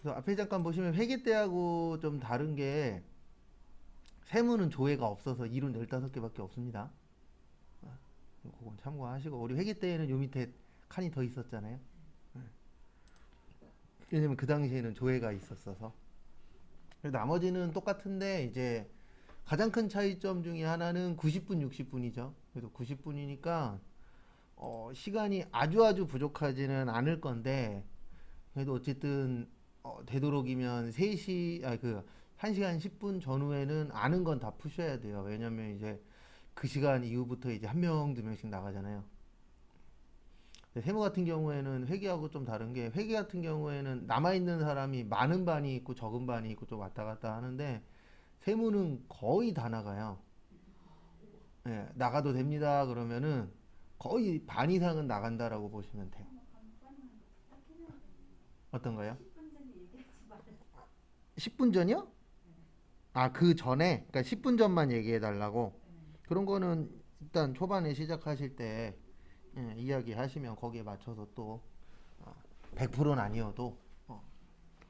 그래서 앞에 잠깐 보시면 회계 때하고 좀 다른 게 세무는 조회가 없어서 이론 15개밖에 없습니다. 그건 참고하시고 우리 회계 때에는 요 밑에 칸이 더 있었잖아요. 왜냐면 그 당시에는 조회가 있었어서. 나머지는 똑같은데 이제 가장 큰 차이점 중에 하나는 90분, 60분이죠. 그래도 90분이니까 시간이 아주 부족하지는 않을 건데 그래도 어쨌든 되도록이면 3시 그 1시간 10분 전후에는 아는 건 다 푸셔야 돼요. 왜냐면 이제 그 시간 이후부터 이제 한 명, 두 명씩 나가잖아요. 세무 같은 경우에는 회계하고 좀 다른 게 회계 같은 경우에는 남아있는 사람이 많은 반이 있고 적은 반이 있고 좀 왔다 갔다 하는데 세무는 거의 다 나가요. 예, 나가도 됩니다. 그러면은 거의 반 이상은 나간다라고 보시면 돼요. 어떤 거요? 10분 전이요? 아, 그 전에? 그러니까 10분 전만 얘기해 달라고? 그런 거는 일단 초반에 시작하실 때 이야기하시면 거기에 맞춰서 또 100%는 아니어도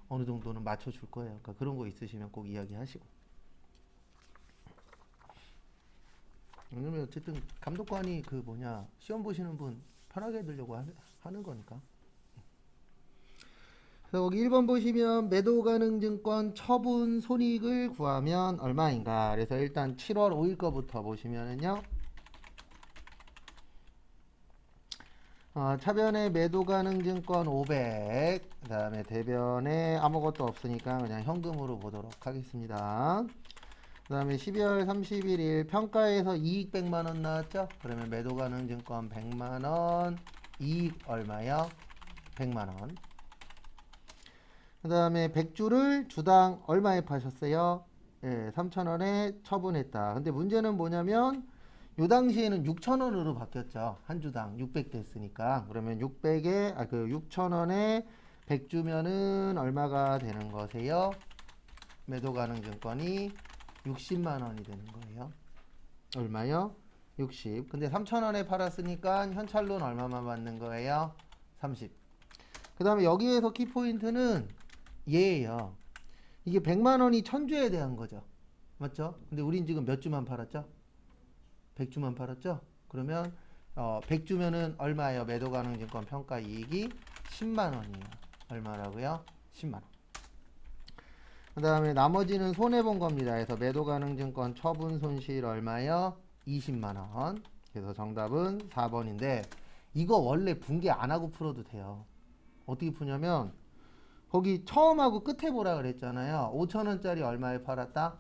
어느 정도는 맞춰줄 거예요. 그러니까 그런 거 있으시면 꼭 이야기하시고. 왜냐면 어쨌든 감독관이 그 뭐냐 시험 보시는 분 편하게 해드리려고 하는 거니까. 그래서 거기 1번 보시면 매도 가능 증권 처분 손익을 구하면 얼마인가. 그래서 일단 7월 5일 거부터 보시면은요. 차변에 매도 가능 증권 500, 그 다음에 대변에 아무것도 없으니까 그냥 현금으로 보도록 하겠습니다. 그 다음에 12월 31일 평가에서 이익 100만원 나왔죠? 그러면 매도 가능 증권 100만원, 이익 얼마요? 100만원. 그 다음에 100주를 주당 얼마에 파셨어요? 예, 3,000원에 처분했다. 근데 문제는 뭐냐면 요 당시에는 6,000원으로 바뀌었죠. 한 주당 600 됐으니까. 그러면 600에 그 6,000원에 100주면은 얼마가 되는 거세요? 매도 가능 증권이 60만 원이 되는 거예요. 얼마요? 60. 근데 3,000원에 팔았으니까 현찰로는 얼마만 받는 거예요? 30. 그 다음에 여기에서 키포인트는 얘예요. 이게 100만 원이 1000주에 대한 거죠. 맞죠? 근데 우린 지금 몇 주만 팔았죠? 100주만 팔았죠? 그러면 100주면은 얼마예요? 매도 가능 증권 평가 이익이 10만 원이에요. 얼마라고요? 10만 원. 그 다음에 나머지는 손해본 겁니다. 그래서 매도 가능 증권 처분 손실 얼마요? 20만 원. 그래서 정답은 4번인데 이거 원래 분개 안 하고 풀어도 돼요. 어떻게 푸냐면 거기 처음하고 끝에 보라 그랬잖아요. 5,000원짜리 얼마에 팔았다?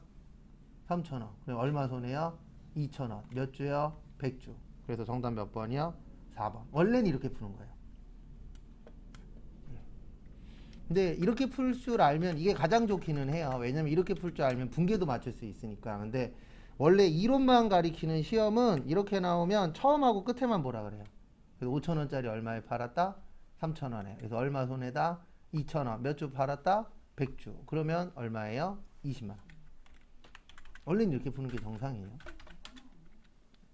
3,000원. 그럼 얼마 손해요? 2,000원. 몇 주요? 100주. 그래서 정답 몇 번이요? 4번. 원래는 이렇게 푸는 거예요. 근데 이렇게 풀 줄 알면 이게 가장 좋기는 해요. 왜냐면 이렇게 풀 줄 알면 분계도 맞출 수 있으니까. 근데 원래 이론만 가리키는 시험은 이렇게 나오면 처음하고 끝에만 보라 그래요. 그래서 5,000원짜리 얼마에 팔았다? 3,000원에. 그래서 얼마 손해다? 2,000원. 몇 주 팔았다? 100주. 그러면 얼마예요? 20만 원. 원래는 이렇게 푸는 게 정상이에요.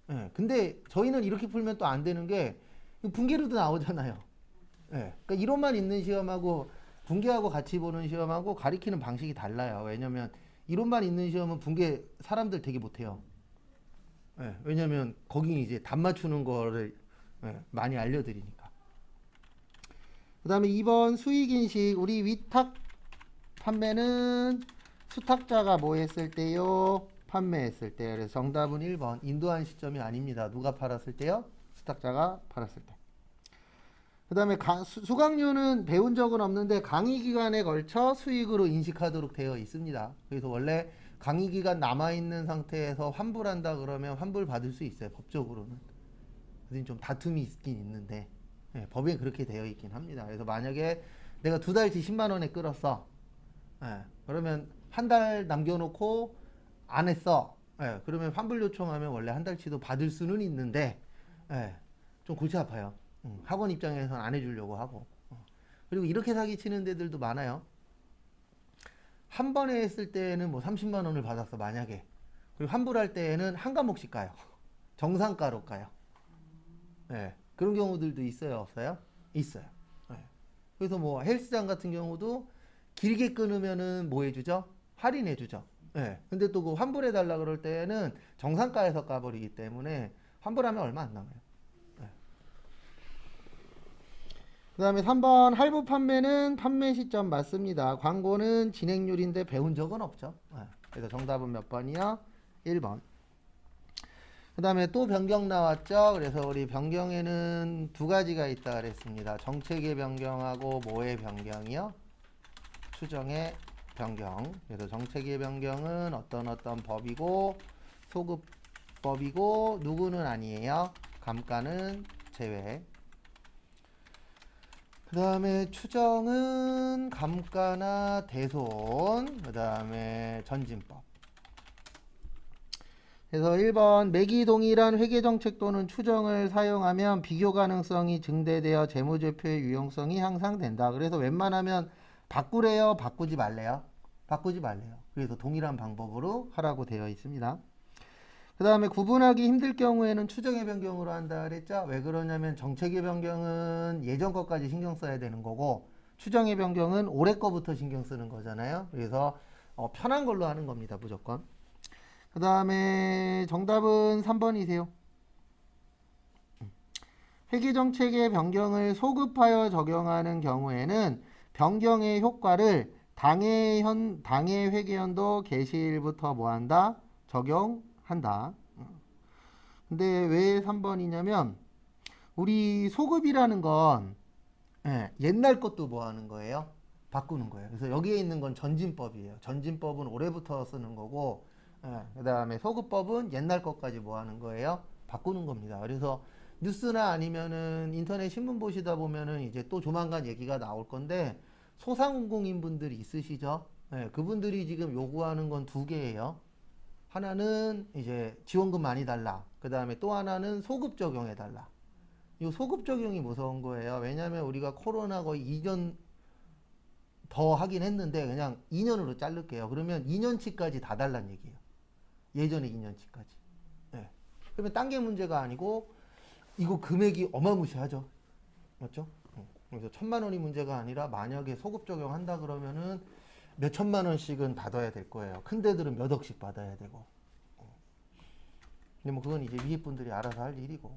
예. 근데 저희는 이렇게 풀면 또 안 되는 게 분계로도 나오잖아요. 예. 그러니까 이론만 있는 시험하고 분계하고 같이 보는 시험하고 가리키는 방식이 달라요. 왜냐면 이론만 있는 시험은 분계 사람들 되게 못해요. 예. 왜냐면 거기 이제 답 맞추는 거를 많이 알려드리니까. 그 다음에 2번 수익인식 우리 위탁 판매는 수탁자가 뭐 했을 때요? 판매했을 때. 그래서 정답은 1번 인도한 시점이 아닙니다. 누가 팔았을 때요? 수탁자가 팔았을 때. 그 다음에 수강료는 배운 적은 없는데 강의 기간에 걸쳐 수익으로 인식하도록 되어 있습니다. 그래서 원래 강의 기간 남아있는 상태에서 환불한다 그러면 환불 받을 수 있어요. 법적으로는. 그래서 좀 다툼이 있긴 있는데 법에 그렇게 되어 있긴 합니다. 그래서 만약에 내가 2달치 10만 원에 끌었어. 그러면 한 달 남겨놓고 안 했어. 그러면 환불 요청하면 원래 한 달치도 받을 수는 있는데 좀 골치 아파요. 학원 입장에서는 안 해주려고 하고. 그리고 이렇게 사기치는 데들도 많아요. 한 번에 했을 때는 뭐 30만 원을 받았어 만약에. 그리고 환불할 때에는 한 과목씩 가요. 정상가로 가요. 그런 경우들도 있어요 없어요? 있어요. 그래서 뭐 헬스장 같은 경우도 길게 끊으면은 뭐 해주죠? 할인해주죠. 예. 근데 또 그 환불해달라 그럴 때는 정상가에서 까버리기 때문에 환불하면 얼마 안 남아요. 예. 그 다음에 3번 할부 판매는 판매 시점 맞습니다. 광고는 진행률인데 배운 적은 없죠. 예. 그래서 정답은 몇 번이요? 1번. 그 다음에 또 변경 나왔죠. 그래서 우리 변경에는 두 가지가 있다 그랬습니다. 정책의 변경하고 뭐의 변경이요? 추정의 변경. 그래서 정책의 변경은 어떤 법이고 소급법이고 누구는 아니에요. 감가는 제외. 그 다음에 추정은 감가나 대손. 그 다음에 전진법. 그래서 1번 매기 동일한 회계정책 또는 추정을 사용하면 비교 가능성이 증대되어 재무제표의 유용성이 향상된다. 그래서 웬만하면 바꾸래요? 바꾸지 말래요? 바꾸지 말래요. 그래서 동일한 방법으로 하라고 되어 있습니다. 그 다음에 구분하기 힘들 경우에는 추정의 변경으로 한다 그랬죠? 왜 그러냐면 정책의 변경은 예전 것까지 신경 써야 되는 거고 추정의 변경은 올해 거부터 신경 쓰는 거잖아요. 그래서 편한 걸로 하는 겁니다. 무조건. 그 다음에 정답은 3번이세요. 회계정책의 변경을 소급하여 적용하는 경우에는 변경의 효과를 당해 회계연도 개시일부터 뭐한다? 적용한다. 근데 왜 3번이냐면 우리 소급이라는 건 옛날 것도 뭐 하는 거예요? 바꾸는 거예요. 그래서 여기에 있는 건 전진법이에요. 전진법은 올해부터 쓰는 거고 그 다음에 소급법은 옛날 것까지 뭐 하는 거예요? 바꾸는 겁니다. 그래서 뉴스나 아니면은 인터넷 신문 보시다 보면은 이제 또 조만간 얘기가 나올 건데 소상공인 분들이 있으시죠? 그분들이 지금 요구하는 건 두 개예요. 하나는 이제 지원금 많이 달라. 그 다음에 또 하나는 소급 적용해 달라. 이 소급 적용이 무서운 거예요. 왜냐하면 우리가 코로나 거의 2년 더 하긴 했는데 그냥 2년으로 자를게요. 그러면 2년치까지 다 달란 얘기예요. 예전에 2년치까지. 네. 그러면 딴 게 문제가 아니고 이거 금액이 어마무시하죠. 맞죠? 그래서 1,000만 원이 문제가 아니라 만약에 소급 적용한다 그러면은 몇 천만 원씩은 받아야 될 거예요. 큰 데들은 몇 억씩 받아야 되고. 근데 뭐 그건 이제 위에 분들이 알아서 할 일이고.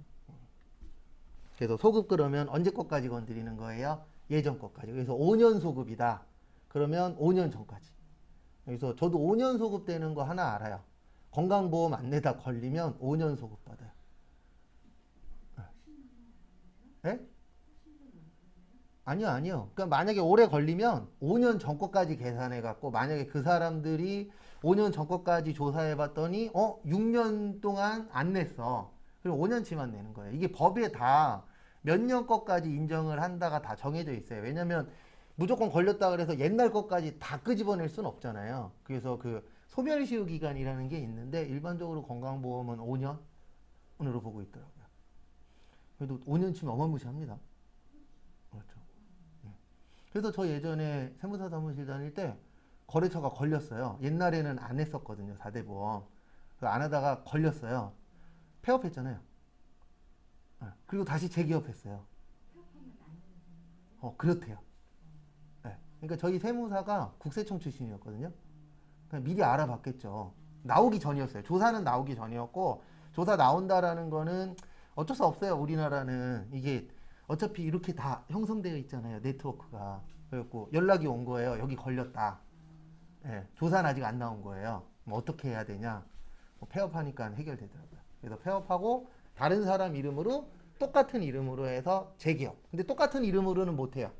그래서 소급 그러면 언제 것까지 건드리는 거예요? 예전 것까지. 그래서 5년 소급이다. 그러면 5년 전까지. 그래서 저도 5년 소급 되는 거 하나 알아요. 건강보험 안 내다 걸리면 5년 소급 받아요. 네? 아니요. 그러니까 만약에 오래 걸리면 5년 전 거까지 계산해 갖고 만약에 그 사람들이 5년 전 거까지 조사해 봤더니 6년 동안 안 냈어. 그럼 5년치만 내는 거예요. 이게 법에 다 몇 년 거까지 인정을 한다가 다 정해져 있어요. 왜냐면 무조건 걸렸다 그래서 옛날 것까지 다 끄집어낼 수는 없잖아요. 그래서 그 소멸시효 기간이라는 게 있는데 일반적으로 건강보험은 5년으로 보고 있더라고요. 그래도 5년치면 어마무시합니다. 그렇죠. 그래서 저 예전에 세무사 사무실 다닐 때 거래처가 걸렸어요. 옛날에는 안 했었거든요. 4대 보험. 안 하다가 걸렸어요. 폐업했잖아요. 그리고 다시 재기업했어요. 그렇대요. 그러니까 저희 세무사가 국세청 출신이었거든요. 그냥 미리 알아봤겠죠. 나오기 전이었어요. 조사는 나오기 전이었고 조사 나온다라는 거는 어쩔 수 없어요. 우리나라는 이게 어차피 이렇게 다 형성되어 있잖아요. 네트워크가. 그래갖고 연락이 온 거예요. 여기 걸렸다. 조사는 아직 안 나온 거예요. 뭐 어떻게 해야 되냐. 뭐 폐업하니까 해결되더라고요. 그래서 폐업하고 다른 사람 이름으로 똑같은 이름으로 해서 재기업. 근데 똑같은 이름으로는 못해요.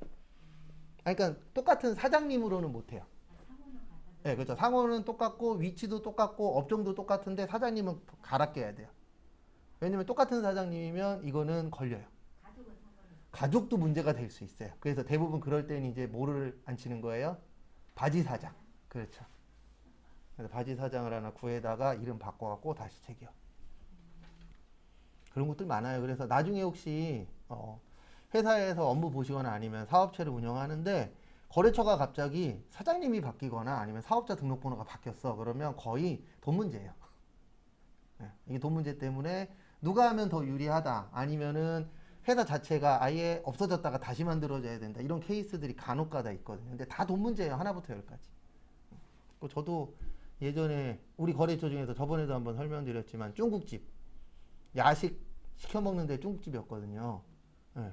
그러니까 똑같은 사장님으로는 못해요. 네, 그렇죠. 상호는 똑같고 위치도 똑같고 업종도 똑같은데 사장님은 갈아 껴야 돼요. 왜냐면 똑같은 사장님이면 이거는 걸려요. 가족도 문제가 될 수 있어요. 그래서 대부분 그럴 때는 이제 뭐를 안 치는 거예요? 바지 사장. 그렇죠. 그래서 바지 사장을 하나 구해다가 이름 바꿔갖고 다시 재기업. 그런 것들 많아요. 그래서 나중에 혹시 회사에서 업무 보시거나 아니면 사업체를 운영하는데 거래처가 갑자기 사장님이 바뀌거나 아니면 사업자 등록번호가 바뀌었어. 그러면 거의 돈 문제예요. 이게 돈 문제 때문에 누가 하면 더 유리하다. 아니면은 회사 자체가 아예 없어졌다가 다시 만들어져야 된다. 이런 케이스들이 간혹가다 있거든요. 근데 다 돈 문제예요. 하나부터 열까지. 저도 예전에 우리 거래처 중에서 저번에도 한번 설명드렸지만 중국집 야식 시켜 먹는데 중국집이었거든요. 예.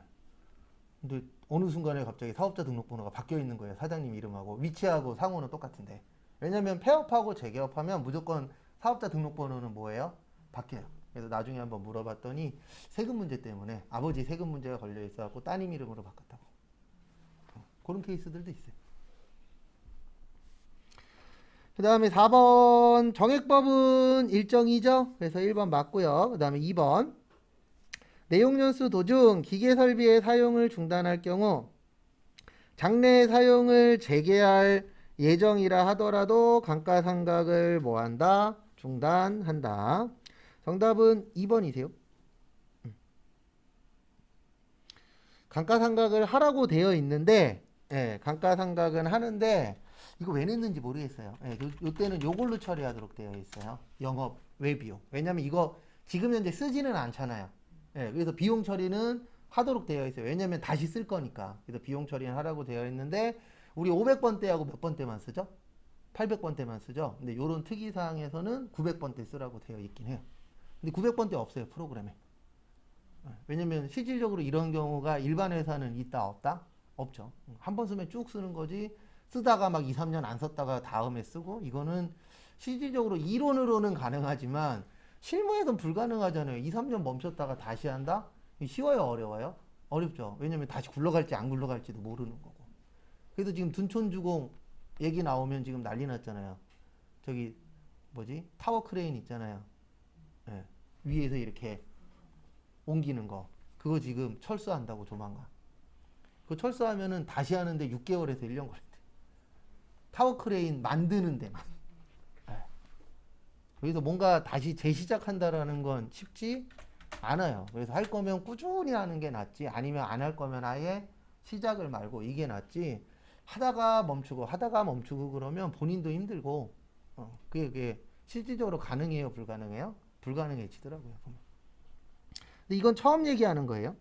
근데 어느 순간에 갑자기 사업자 등록번호가 바뀌어 있는 거예요. 사장님 이름하고 위치하고 상호는 똑같은데. 왜냐면 폐업하고 재개업하면 무조건 사업자 등록번호는 뭐예요? 바뀌어요. 그래서 나중에 한번 물어봤더니 세금 문제 때문에 아버지 세금 문제가 걸려 있어갖고 따님 이름으로 바꿨다고. 그런 케이스들도 있어요. 그 다음에 4번 정액법은 일정이죠. 그래서 1번 맞고요. 그 다음에 2번 내용연수 도중 기계설비의 사용을 중단할 경우 장래의 사용을 재개할 예정이라 하더라도 감가상각을 뭐한다? 중단한다. 정답은 2번이세요. 감가상각을 하라고 되어 있는데 예, 감가상각은 하는데 이거 왜 냈는지 모르겠어요. 예, 요때는 요걸로 처리하도록 되어 있어요. 영업 외비용. 왜냐면 이거 지금 현재 쓰지는 않잖아요. 예, 그래서 비용 처리는 하도록 되어 있어요. 왜냐면 다시 쓸 거니까. 그래서 비용 처리는 하라고 되어 있는데 우리 500번 때하고 몇 번 때만 쓰죠? 800번 때만 쓰죠. 근데 요런 특이사항에서는 900번 때 쓰라고 되어 있긴 해요. 근데 900번 때 없어요. 프로그램에. 왜냐면 실질적으로 이런 경우가 일반 회사는 있다 없다? 없죠. 한 번 쓰면 쭉 쓰는 거지 쓰다가 막 2, 3년 안 썼다가 다음에 쓰고 이거는 실질적으로 이론으로는 가능하지만 실무에서는 불가능하잖아요. 2, 3년 멈췄다가 다시 한다? 쉬워요? 어려워요? 어렵죠. 왜냐면 다시 굴러갈지 안 굴러갈지도 모르는 거고. 그래서 지금 둔촌주공 얘기 나오면 지금 난리 났잖아요. 저기 뭐지? 타워 크레인 있잖아요. 예. 위에서 이렇게 옮기는 거. 그거 지금 철수한다고 조만간. 그거 철수하면은 다시 하는데 6개월에서 1년 걸린대. 타워 크레인 만드는 데만. 예. 그래서 뭔가 다시 재시작한다라는 건 쉽지 않아요. 그래서 할 거면 꾸준히 하는 게 낫지 아니면 안 할 거면 아예 시작을 말고 이게 낫지 하다가 멈추고 그러면 본인도 힘들고 그게 실질적으로 가능해요 불가능해요? 불가능해지더라고요. 근데 이건 처음 얘기하는 거예요.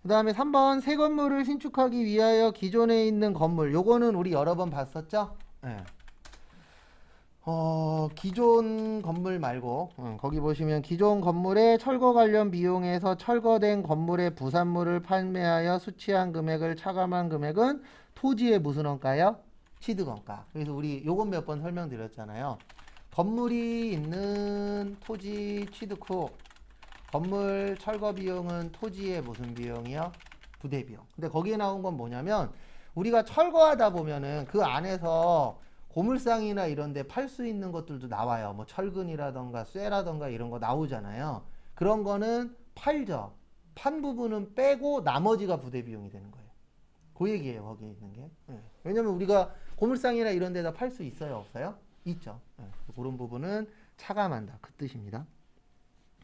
그 다음에 3번 새 건물을 신축하기 위하여 기존에 있는 건물 요거는 우리 여러 번 봤었죠? 네. 기존 건물 말고 거기 보시면 기존 건물의 철거 관련 비용에서 철거된 건물의 부산물을 판매하여 수취한 금액을 차감한 금액은 토지의 무슨 원가요? 취득원가. 그래서 우리 요건 몇 번 설명드렸잖아요. 건물이 있는 토지 취득 후 건물 철거 비용은 토지의 무슨 비용이요? 부대 비용. 근데 거기에 나온 건 뭐냐면 우리가 철거하다 보면은 그 안에서 고물상이나 이런 데 팔 수 있는 것들도 나와요. 뭐 철근이라던가 쇠라던가 이런 거 나오잖아요. 그런 거는 팔죠. 판 부분은 빼고 나머지가 부대 비용이 되는 거예요. 그 얘기예요. 거기에 있는 게. 네. 왜냐면 우리가 고물상이나 이런 데다 팔 수 있어요? 없어요? 있죠. 네. 그런 부분은 차감한다. 그 뜻입니다.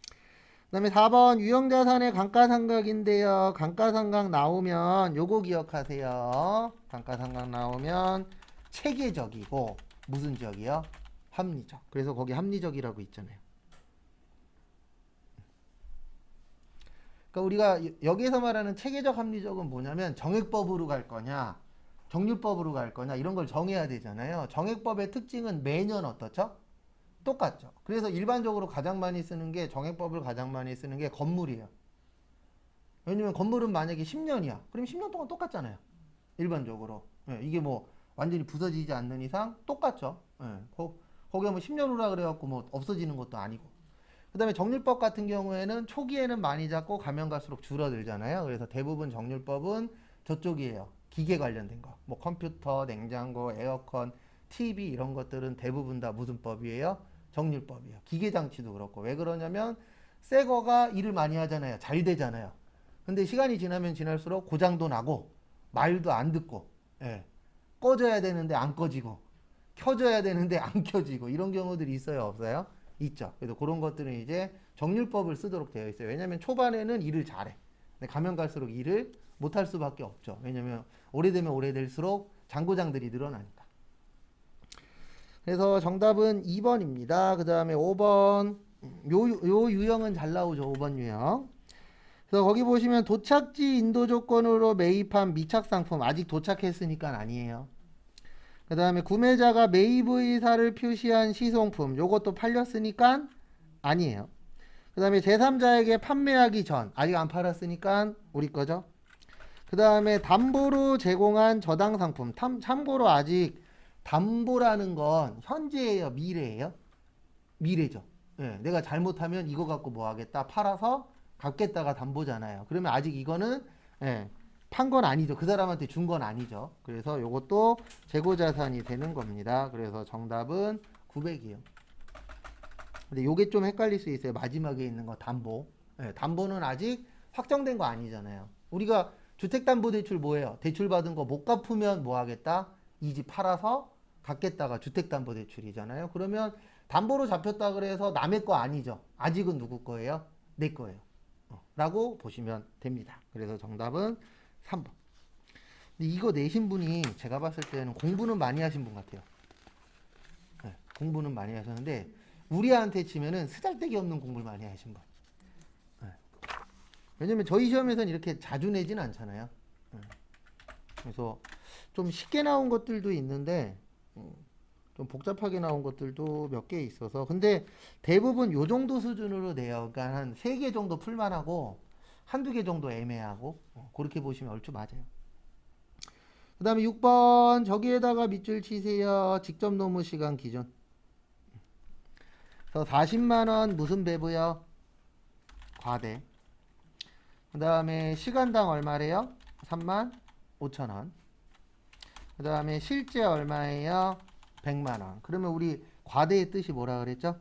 그 다음에 4번 유형자산의 감가상각인데요. 감가상각 나오면 요거 기억하세요. 감가상각 나오면 체계적이고 무슨 적이요? 합리적. 그래서 거기 합리적이라고 있잖아요. 그러니까 우리가 여기에서 말하는 체계적 합리적은 뭐냐면 정액법으로 갈 거냐 정률법으로 갈 거냐 이런 걸 정해야 되잖아요. 정액법의 특징은 매년 어떻죠? 똑같죠. 그래서 일반적으로 가장 많이 쓰는 게 정액법을 가장 많이 쓰는 게 건물이에요. 왜냐면 건물은 만약에 10년이야. 그럼 10년 동안 똑같잖아요. 일반적으로. 예, 이게 뭐 완전히 부서지지 않는 이상 똑같죠. 예, 거기가 뭐 10년 후라 그래갖고 뭐 없어지는 것도 아니고. 그 다음에 정률법 같은 경우에는 초기에는 많이 잡고 가면 갈수록 줄어들잖아요. 그래서 대부분 정률법은 저쪽이에요. 기계 관련된 거. 뭐 컴퓨터, 냉장고, 에어컨, TV 이런 것들은 대부분 다 무슨 법이에요? 정률법이에요. 기계장치도 그렇고. 왜 그러냐면 새 거가 일을 많이 하잖아요. 잘 되잖아요. 근데 시간이 지나면 지날수록 고장도 나고 말도 안 듣고 예. 꺼져야 되는데 안 꺼지고 켜져야 되는데 안 켜지고 이런 경우들이 있어요? 없어요? 있죠. 그래서 그런 것들은 이제 정률법을 쓰도록 되어 있어요. 왜냐하면 초반에는 일을 잘해. 근데 가면 갈수록 일을 못할 수밖에 없죠. 왜냐하면 오래되면 오래될수록 잔고장들이 늘어나니까. 그래서 정답은 2번입니다. 그 다음에 5번 요 유형은 잘 나오죠. 5번 유형. 그래서 거기 보시면 도착지 인도 조건으로 매입한 미착 상품 아직 도착했으니까 아니에요. 그 다음에 구매자가 매입 의사를 표시한 시송품 요것도 팔렸으니까 아니에요. 그 다음에 제3자에게 판매하기 전 아직 안 팔았으니까 우리 거죠. 그 다음에 담보로 제공한 저당 상품 참고로 아직 담보라는 건 현재예요 미래예요? 미래죠. 예, 내가 잘못하면 이거 갖고 뭐 하겠다 팔아서 갚겠다가 담보잖아요. 그러면 아직 이거는 예, 판 건 아니죠. 그 사람한테 준 건 아니죠. 그래서 요것도 재고자산이 되는 겁니다. 그래서 정답은 900이에요. 근데 요게 좀 헷갈릴 수 있어요. 마지막에 있는 거 담보. 예, 담보는 아직 확정된 거 아니잖아요. 우리가 주택담보대출 뭐예요? 대출 받은 거 못 갚으면 뭐 하겠다? 이 집 팔아서 갚겠다가 주택담보대출이잖아요. 그러면 담보로 잡혔다 그래서 남의 거 아니죠. 아직은 누구 거예요? 내 거예요. 라고 보시면 됩니다. 그래서 정답은 3번. 근데 이거 내신 분이 제가 봤을 때는 공부는 많이 하신 분 같아요. 네, 공부는 많이 하셨는데 우리한테 치면은 쓰잘데기 없는 공부를 많이 하신 분. 네. 왜냐면 저희 시험에서는 이렇게 자주 내진 않잖아요. 네. 그래서 좀 쉽게 나온 것들도 있는데 좀 복잡하게 나온 것들도 몇 개 있어서 근데 대부분 요 정도 수준으로 내요. 그러니까 한 3개 정도 풀만하고 한두 개 정도 애매하고 그렇게 보시면 얼추 맞아요. 그 다음에 6번 저기에다가 밑줄 치세요. 직접 노무 시간 기준. 그래서 40만원 무슨 배부요? 과대. 그 다음에 시간당 얼마래요? 35,000원. 그 다음에 실제 얼마예요? 100만원. 그러면 우리 과대의 뜻이 뭐라 그랬죠?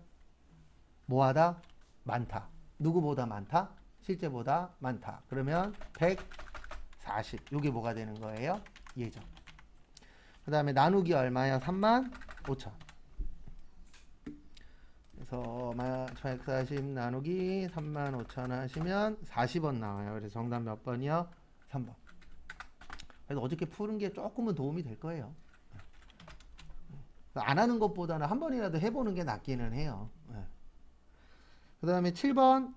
뭐하다? 많다. 누구보다 많다? 실제보다 많다. 그러면 140. 이게 뭐가 되는 거예요? 예정. 그 다음에 나누기 얼마야? 35,000. 그래서 140 나누기 35,000 하시면 40원 나와요. 그래서 정답 몇 번이요? 3번. 그래서 어저께 푸는 게 조금은 도움이 될 거예요. 안 하는 것보다는 한 번이라도 해보는 게 낫기는 해요. 그 다음에 7번.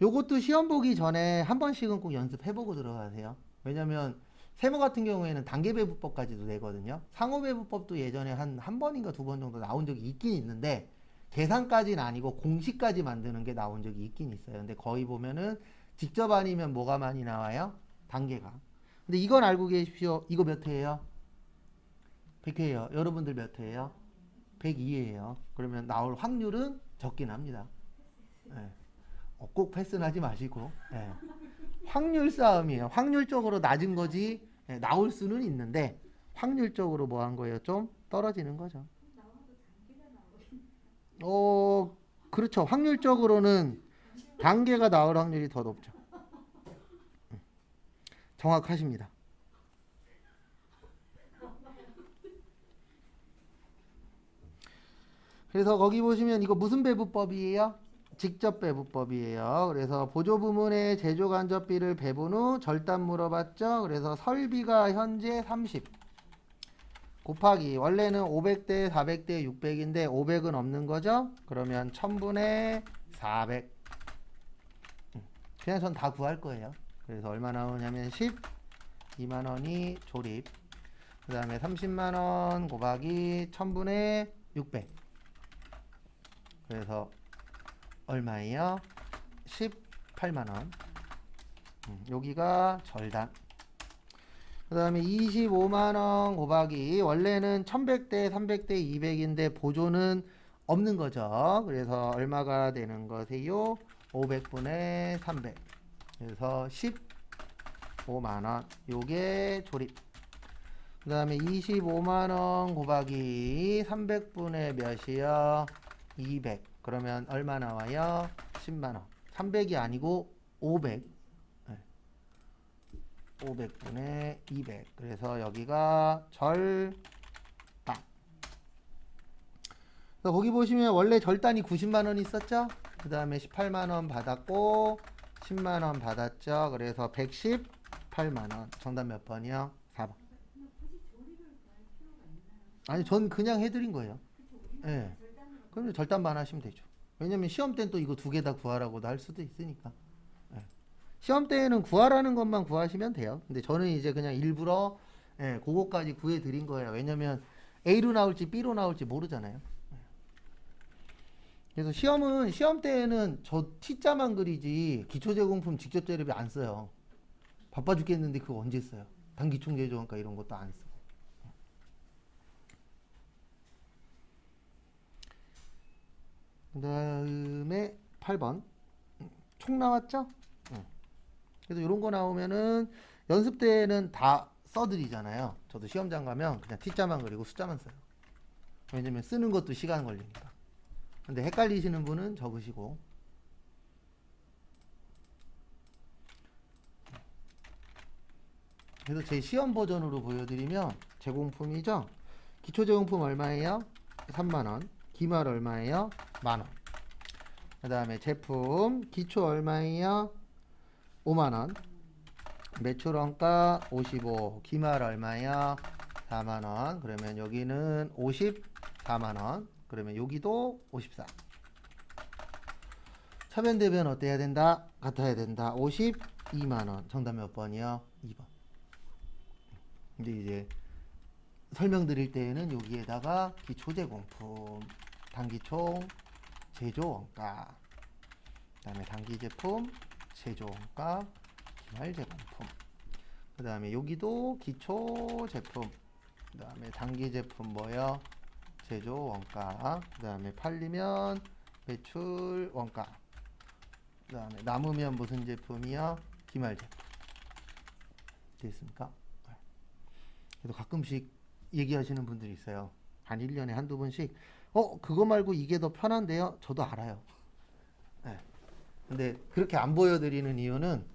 요것도 시험 보기 전에 한 번씩은 꼭 연습해보고 들어가세요. 왜냐면 세무 같은 경우에는 단계배분법까지도 되거든요. 상호배분법도 예전에 한 번인가 두 번 정도 나온 적이 있긴 있는데 계산까지는 아니고 공식까지 만드는 게 나온 적이 있긴 있어요. 근데 거의 보면은 직접 아니면 뭐가 많이 나와요? 단계가. 근데 이건 알고 계십시오. 이거 몇 회예요? 100회예요. 여러분들 몇 회예요? 102회예요. 그러면 나올 확률은 적긴 합니다. 네. 꼭 패스는 하지 마시고 네. 확률 싸움이에요. 확률적으로 낮은 거지 네, 나올 수는 있는데 확률적으로 뭐 한 거예요? 좀 떨어지는 거죠. 그렇죠. 확률적으로는 단계가 나올 확률이 더 높죠. 정확하십니다. 그래서 거기 보시면 이거 무슨 배분법이에요? 직접 배분법이에요. 그래서 보조부문의 제조간접비를 배분 후 절단 물어봤죠. 그래서 설비가 현재 30 곱하기 원래는 500대 400대 600인데 500은 없는 거죠. 그러면 1000분의 400 그냥 전 다 구할 거예요. 그래서 얼마 나오냐면 12만원이 조립 그 다음에 30만원 곱하기 1000분의 600 그래서 얼마예요? 18만원. 여기가 절단. 그 다음에 25만원 곱하기 원래는 1100대 300대 200인데 보조는 없는 거죠. 그래서 얼마가 되는 거세요? 500분의 300. 그래서 15만원. 요게 조립. 그 다음에 25만원 곱하기 300분의 몇이요? 200. 그러면 얼마 나와요? 10만원. 300이 아니고 500. 500분의 200. 그래서 여기가 절단. 거기 보시면 원래 절단이 90만원 있었죠? 그 다음에 18만원 받았고 10만원 받았죠? 그래서 118만원. 정답 몇 번이요? 4번. 아니 전 그냥 해드린 거예요. 네. 그러면 절단만 하시면 되죠. 왜냐면 시험 때는 또 이거 두 개 다 구하라고도 할 수도 있으니까. 네. 시험 때에는 구하라는 것만 구하시면 돼요. 근데 저는 이제 그냥 일부러 그거까지 구해 드린 거예요. 왜냐면 A로 나올지 B로 나올지 모르잖아요. 그래서 시험 때에는 저 T자만 그리지 기초제공품 직접 재료비 안 써요. 바빠 죽겠는데 그거 언제 써요? 단기총 제조원가 이런 것도 안 쓰고. 그 다음에 8번 총 나왔죠? 그래서 이런 거 나오면은 연습 때는 다 써드리잖아요. 저도 시험장 가면 그냥 T자만 그리고 숫자만 써요. 왜냐면 쓰는 것도 시간 걸리니까. 근데 헷갈리시는 분은 적으시고. 그래서 제 시험 버전으로 보여드리면 제공품이죠. 기초 제공품 얼마예요? 3만원. 기말 얼마예요? 만원. 그 다음에 제품 기초 얼마예요? 5만원. 매출 원가 55. 기말 얼마예요? 4만원. 그러면 여기는 54만원. 그러면 여기도 54. 차변 대변 어때야 된다? 같아야 된다. 52만원. 정답 몇 번이요? 2번. 근데 이제 설명드릴 때에는 여기에다가 기초제공품, 단기총, 제조원가, 그 다음에 단기제품, 제조원가, 기말제공품, 그 다음에 여기도 기초제품, 그 다음에 단기제품 뭐요? 제조원가, 그 다음에 팔리면 매출원가, 그 다음에 남으면 무슨 제품이요? 기말제품. 됐습니까? 그래서 가끔씩 얘기하시는 분들이 있어요. 한 1년에 한두 번씩 그거 말고 이게 더 편한데요? 저도 알아요. 네. 근데 그렇게 안 보여드리는 이유는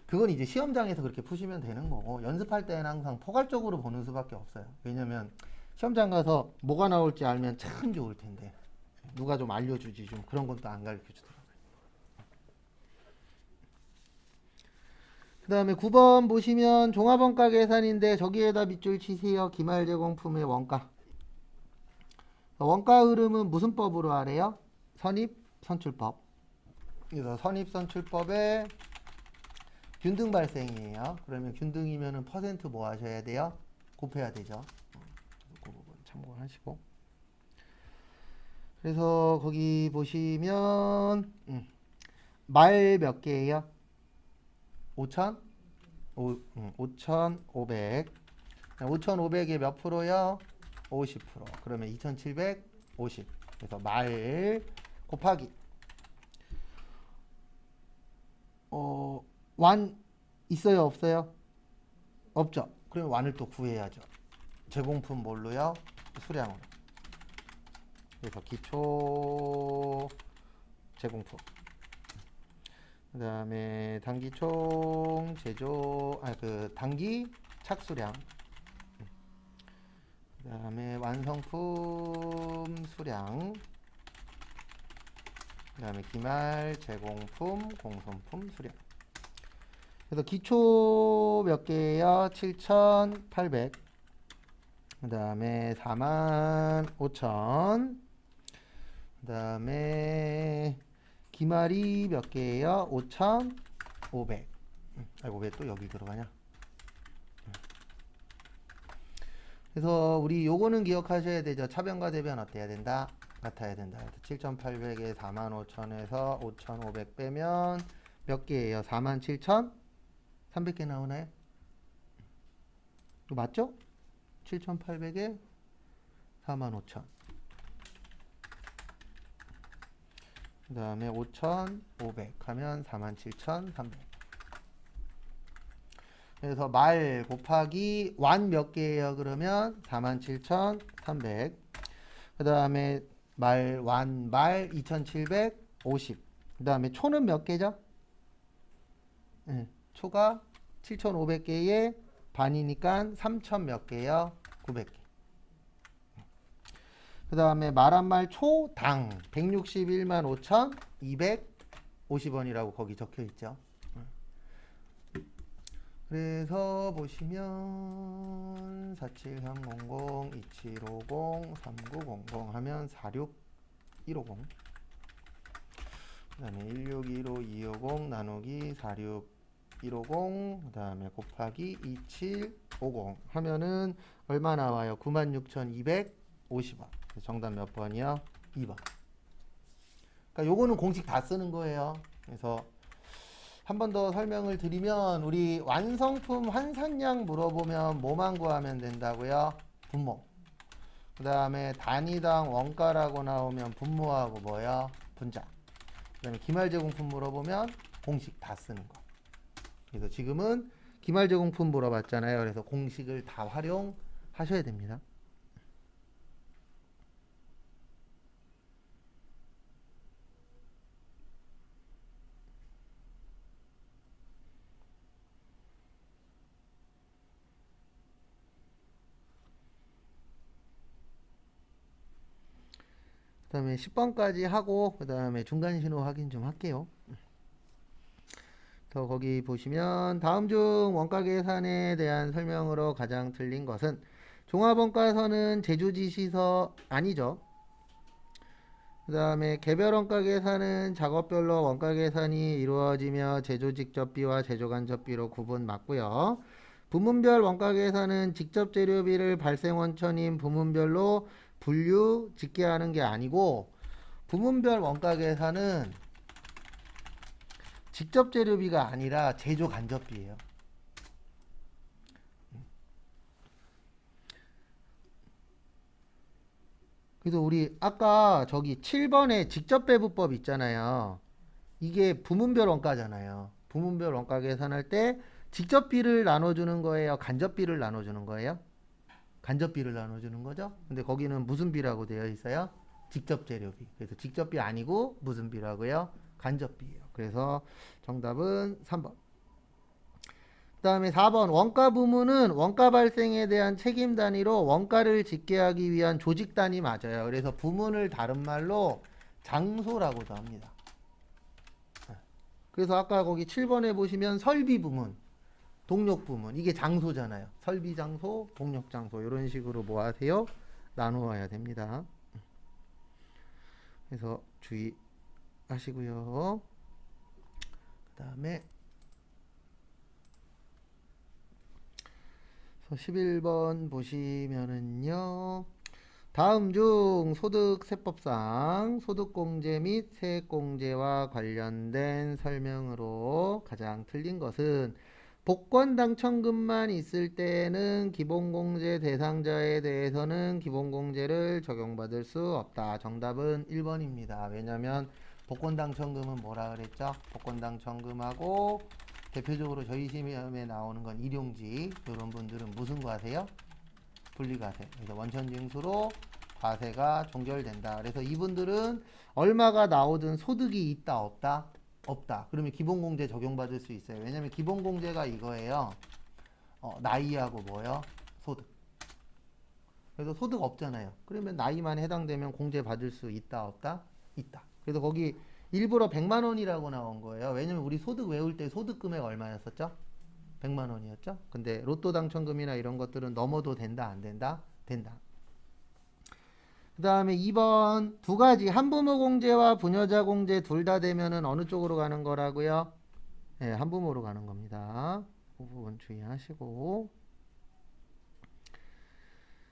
그건 이제 시험장에서 그렇게 푸시면 되는 거고 연습할 때는 항상 포괄적으로 보는 수밖에 없어요. 왜냐면 시험장 가서 뭐가 나올지 알면 참 좋을 텐데 누가 좀 알려주지 좀 그런 건 또 안 가르쳐 주더라고요. 그 다음에 9번 보시면 종합원가 계산인데 저기에다 밑줄 치세요. 기말 제공품의 원가. 원가 흐름은 무슨 법으로 하래요? 선입 선출법. 그래서 선입 선출법에 균등 발생이에요. 그러면 균등이면은 퍼센트 뭐 하셔야 돼요? 곱해야 되죠. 그 부분 참고하시고. 그래서 거기 보시면 말 몇 개예요? 5,000? 5,500. 5,500에 몇 프로요? 50%. 그러면 2,750. 그래서 말 곱하기 완 있어요, 없어요? 없죠. 그러면 완을 또 구해야죠. 제공품 뭘로요? 수량으로. 그래서 기초 제공품. 그 다음에 단기총 제조 단기 착수량. 그 다음에 완성품 수량. 그 다음에 기말 제공품 공손품 수량. 그래서 기초 몇 개예요? 7,800. 그 다음에 45,000. 그 다음에 기말이 몇 개예요? 5,500. 아이고 왜 또 여기 들어가냐? 그래서 우리 요거는 기억하셔야 되죠. 차변과 대변 어때야 된다? 같아야 된다. 7,800에 45,000에서 5,500 빼면 몇 개예요? 47,300개 나오나요? 이거 맞죠? 7,800에 45,000. 그 다음에 5,500 하면 47,300. 그래서 말 곱하기 완 몇 개예요? 그러면 47,300. 그 다음에 말 2,750. 그 다음에 초는 몇 개죠? 네, 초가 7,500개의 반이니까 3,000 몇 개요? 900개. 그 다음에 말 한 말 초당 161만 5,250원이라고 거기 적혀 있죠. 그래서 보시면 47300, 2750, 3900 하면 46150. 그 다음에 1615, 250 나누기 46 150 그다음에 곱하기 2750 하면은 얼마 나와요? 96,250원. 정답 몇 번이요? 2번. 그러니까 요거는 공식 다 쓰는 거예요. 그래서 한 번 더 설명을 드리면 우리 완성품 환산량 물어보면 뭐만 구하면 된다고요? 분모. 그 다음에 단위당 원가라고 나오면 분모하고 뭐요? 분자. 그 다음에 기말제공품 물어보면 공식 다 쓰는 거. 그래서 지금은 기말제공품 물어봤잖아요. 그래서 공식을 다 활용하셔야 됩니다. 그 다음에 10번까지 하고 그 다음에 중간 신호 확인 좀 할게요. 그래서 거기 보시면 다음 중 원가 계산에 대한 설명으로 가장 틀린 것은 종합원가서는 제조지시서 아니죠. 그 다음에 개별 원가 계산은 작업별로 원가 계산이 이루어지며 제조 직접비와 제조 간접비로 구분 맞고요. 부문별 원가 계산은 직접 재료비를 발생 원천인 부문별로 분류 짓게 하는 게 아니고 부문별 원가 계산은 직접 재료비가 아니라 제조 간접비예요. 그래서 우리 아까 저기 7번에 직접 배분법 있잖아요. 이게 부문별 원가잖아요. 부문별 원가 계산할 때 직접비를 나눠주는 거예요? 간접비를 나눠주는 거예요? 간접비를 나눠주는 거죠. 근데 거기는 무슨 비라고 되어 있어요? 직접 재료비. 그래서 직접비 아니고 무슨 비라고요? 간접비예요. 그래서 정답은 3번. 그 다음에 4번 원가 부문은 원가 발생에 대한 책임 단위로 원가를 집계 하기 위한 조직 단위 맞아요. 그래서 부문을 다른 말로 장소라고도 합니다. 그래서 아까 거기 7번에 보시면 설비 부문, 동력 부문 이게 장소잖아요. 설비 장소, 동력 장소 이런 식으로 뭐 하세요? 나누어야 됩니다. 그래서 주의하시고요. 그 다음에 11번 보시면은요. 다음 중 소득세법상 소득공제 및 세액공제와 관련된 설명으로 가장 틀린 것은 복권 당첨금만 있을 때는 기본공제 대상자에 대해서는 기본공제를 적용받을 수 없다. 정답은 1번입니다. 왜냐하면 복권 당첨금은 뭐라 그랬죠? 복권 당첨금하고 대표적으로 저희 시험에 나오는 건 일용직 이런 분들은 무슨 과세요? 분리과세. 그래서 원천징수로 과세가 종결된다. 그래서 이분들은 얼마가 나오든 소득이 있다 없다? 없다. 그러면 기본공제 적용받을 수 있어요. 왜냐면 기본공제가 이거예요. 나이하고 뭐요? 소득. 그래서 소득 없잖아요. 그러면 나이만 해당되면 공제 받을 수 있다 없다? 있다. 그래서 거기 일부러 100만 원이라고 나온 거예요. 왜냐면 우리 소득 외울 때 소득 금액 얼마였었죠? 100만 원이었죠? 근데 로또 당첨금이나 이런 것들은 넘어도 된다 안 된다? 된다. 그 다음에 2번 두 가지 한부모 공제와 부녀자 공제 둘 다 되면은 어느 쪽으로 가는 거라고요? 네, 한부모로 가는 겁니다. 그 부분 주의하시고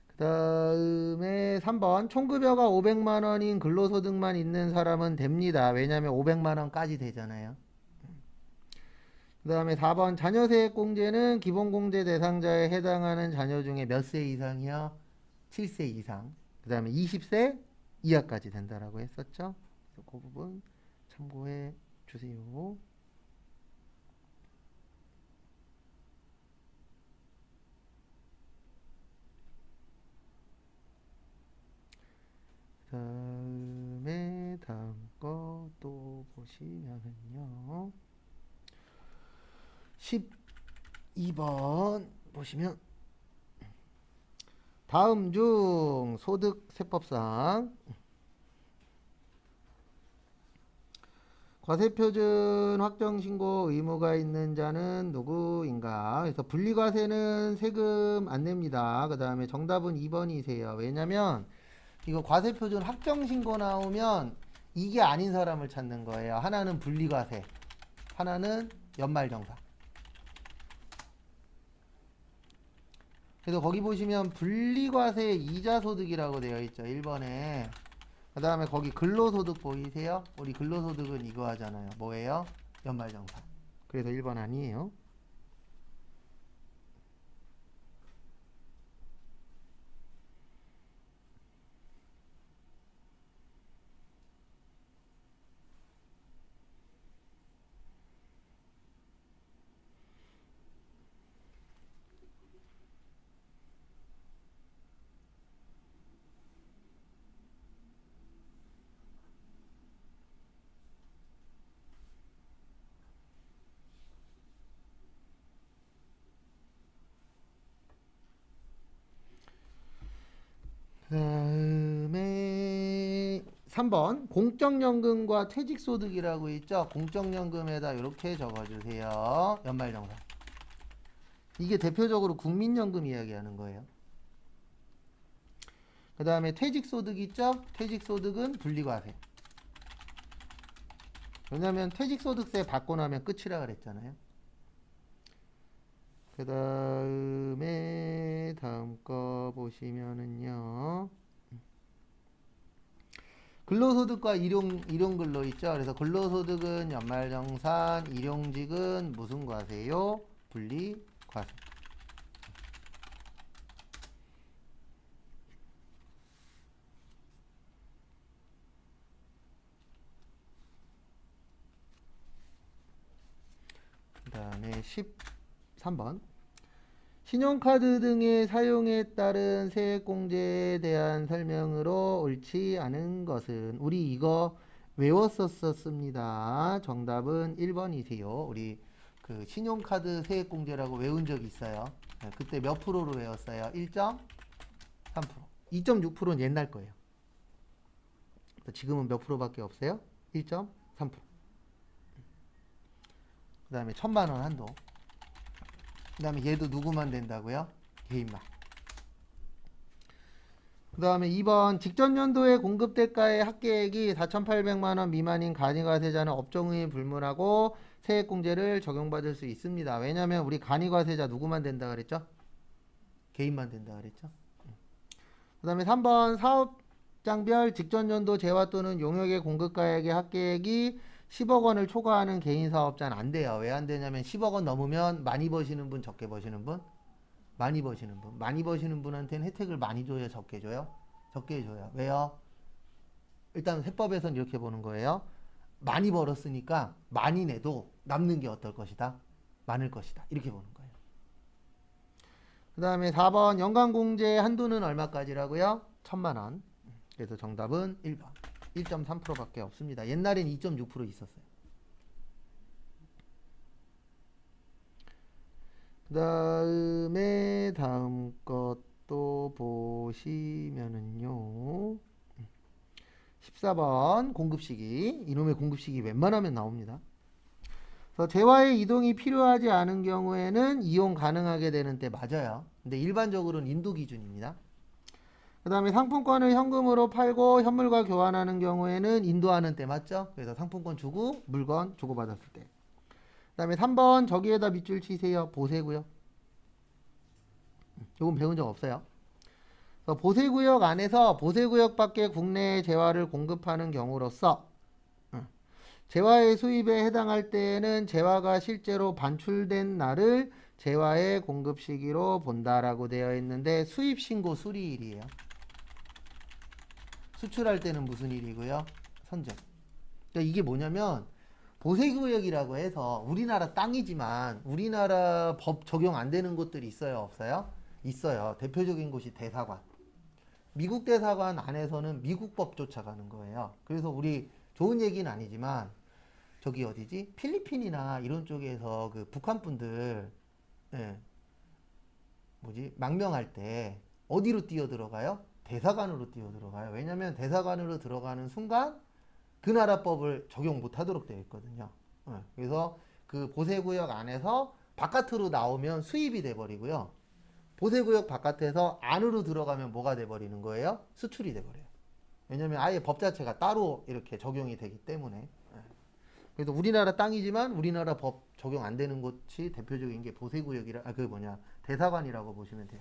그 다음에 3번 총급여가 500만 원인 근로소득만 있는 사람은 됩니다. 왜냐하면 500만 원까지 되잖아요. 그 다음에 4번 자녀세액공제는 기본공제 대상자에 해당하는 자녀 중에 몇 세 이상이요? 7세 이상. 그 다음에 20세 이하까지 된다라고 했었죠. 그래서 그 부분 참고해 주세요. 그 다음에 다음 거 또 보시면은요. 12번 보시면 다음 중 소득세법상 과세표준 확정신고 의무가 있는 자는 누구인가? 그래서 분리과세는 세금 안 냅니다. 그 다음에 정답은 2번이세요. 왜냐면 이거 과세표준 확정신고 나오면 이게 아닌 사람을 찾는 거예요. 하나는 분리과세, 하나는 연말정산. 그래서 거기 보시면 분리과세 이자소득이라고 되어 있죠. 1번에. 그 다음에 거기 근로소득 보이세요? 우리 근로소득은 이거 하잖아요. 뭐예요? 연말정산. 그래서 1번 아니에요. 그다음에 3번 공적연금과 퇴직소득이라고 있죠. 공적연금에다 이렇게 적어주세요. 연말정산. 이게 대표적으로 국민연금 이야기하는 거예요. 그 다음에 퇴직소득 있죠. 퇴직소득은 분리과세. 왜냐면 퇴직소득세 받고 나면 끝이라 그랬잖아요. 그 다음에 다음 거 보시면은요. 근로소득과 일용근로 있죠. 그래서 근로소득은 연말정산, 일용직은 무슨 과세요? 분리과세. 그 다음에 13번. 신용카드 등의 사용에 따른 세액공제에 대한 설명으로 옳지 않은 것은 우리 이거 외웠었습니다. 정답은 1번이세요. 우리 그 신용카드 세액공제라고 외운 적 있어요. 네, 그때 몇 프로로 외웠어요? 1.3%. 2.6%는 옛날 거예요. 지금은 몇 프로밖에 없어요? 1.3%. 그 다음에 1,000만 원 한도. 그 다음에 얘도 누구만 된다고요? 개인만. 그 다음에 2번 직전 연도에 공급대가의 합계액이 4,800만 원 미만인 간이과세자는 업종이 불문하고 세액공제를 적용받을 수 있습니다. 왜냐하면 우리 간이과세자 누구만 된다 그랬죠? 개인만 된다 그랬죠? 그 다음에 3번 사업장별 직전 연도 재화 또는 용역의 공급가액의 합계액이 10억 원을 초과하는 개인 사업자는 안 돼요. 왜 안 되냐면 10억 원 넘으면 많이 버시는 분, 적게 버시는 분? 많이 버시는 분. 많이 버시는 분한테는 혜택을 많이 줘요, 적게 줘요? 적게 줘요. 왜요? 일단 세법에서는 이렇게 보는 거예요. 많이 벌었으니까 많이 내도 남는 게 어떨 것이다? 많을 것이다. 이렇게 보는 거예요. 그 다음에 4번 연간공제 한도는 얼마까지라고요? 1,000만 원. 그래서 정답은 1번. 1.3%밖에 없습니다. 옛날엔 2.6% 있었어요. 그 다음에 다음 것도 보시면은요. 14번 공급시기. 이놈의 공급시기 웬만하면 나옵니다. 그래서 재화의 이동이 필요하지 않은 경우에는 이용 가능하게 되는 때 맞아요. 근데 일반적으로는 인도 기준입니다. 그 다음에 상품권을 현금으로 팔고 현물과 교환하는 경우에는 인도하는 때 맞죠? 그래서 상품권 주고 물건 주고받았을 때. 그 다음에 3번 저기에다 밑줄 치세요. 보세고요. 요건 배운 적 없어요. 보세구역 안에서 보세구역 밖에 국내에 재화를 공급하는 경우로서 재화의 수입에 해당할 때에는 재화가 실제로 반출된 날을 재화의 공급 시기로 본다라고 되어 있는데 수입 신고 수리일이에요. 수출할 때는 무슨 일이고요? 선적. 그러니까 이게 뭐냐면 보세구역이라고 해서 우리나라 땅이지만 우리나라 법 적용 안 되는 곳들이 있어요, 없어요? 있어요. 대표적인 곳이 대사관. 미국 대사관 안에서는 미국 법 쫓아가는 거예요. 그래서 우리 좋은 얘기는 아니지만 저기 어디지? 필리핀이나 이런 쪽에서 그 북한 분들 예, 뭐지? 망명할 때 어디로 뛰어 들어가요? 대사관으로 뛰어 들어가요. 왜냐면 대사관으로 들어가는 순간 그 나라 법을 적용 못 하도록 되어 있거든요. 그래서 그 보세구역 안에서 바깥으로 나오면 수입이 돼 버리고요. 보세구역 바깥에서 안으로 들어가면 뭐가 돼 버리는 거예요? 수출이 돼 버려요. 왜냐면 아예 법 자체가 따로 이렇게 적용이 되기 때문에. 그래서 우리나라 땅이지만 우리나라 법 적용 안 되는 곳이 대표적인 게 보세구역이라 그 뭐냐 대사관이라고 보시면 돼요.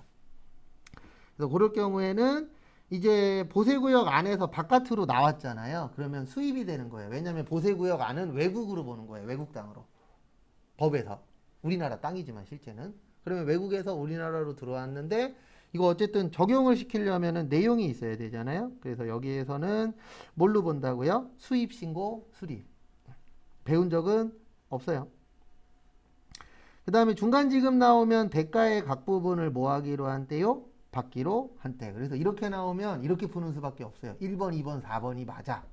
그래서 그럴 경우에는 이제 보세구역 안에서 바깥으로 나왔잖아요. 그러면 수입이 되는 거예요. 왜냐하면 보세구역 안은 외국으로 보는 거예요. 외국 땅으로. 법에서. 우리나라 땅이지만 실제는. 그러면 외국에서 우리나라로 들어왔는데 이거 어쨌든 적용을 시키려면은 내용이 있어야 되잖아요. 그래서 여기에서는 뭘로 본다고요? 수입 신고 수립. 배운 적은 없어요. 그 다음에 중간 지급 나오면 대가의 각 부분을 뭐 하기로 한대요? 받기로 한대. 그래서 이렇게 나오면 이렇게 푸는 수밖에 없어요. 1번, 2번, 4번이 맞아.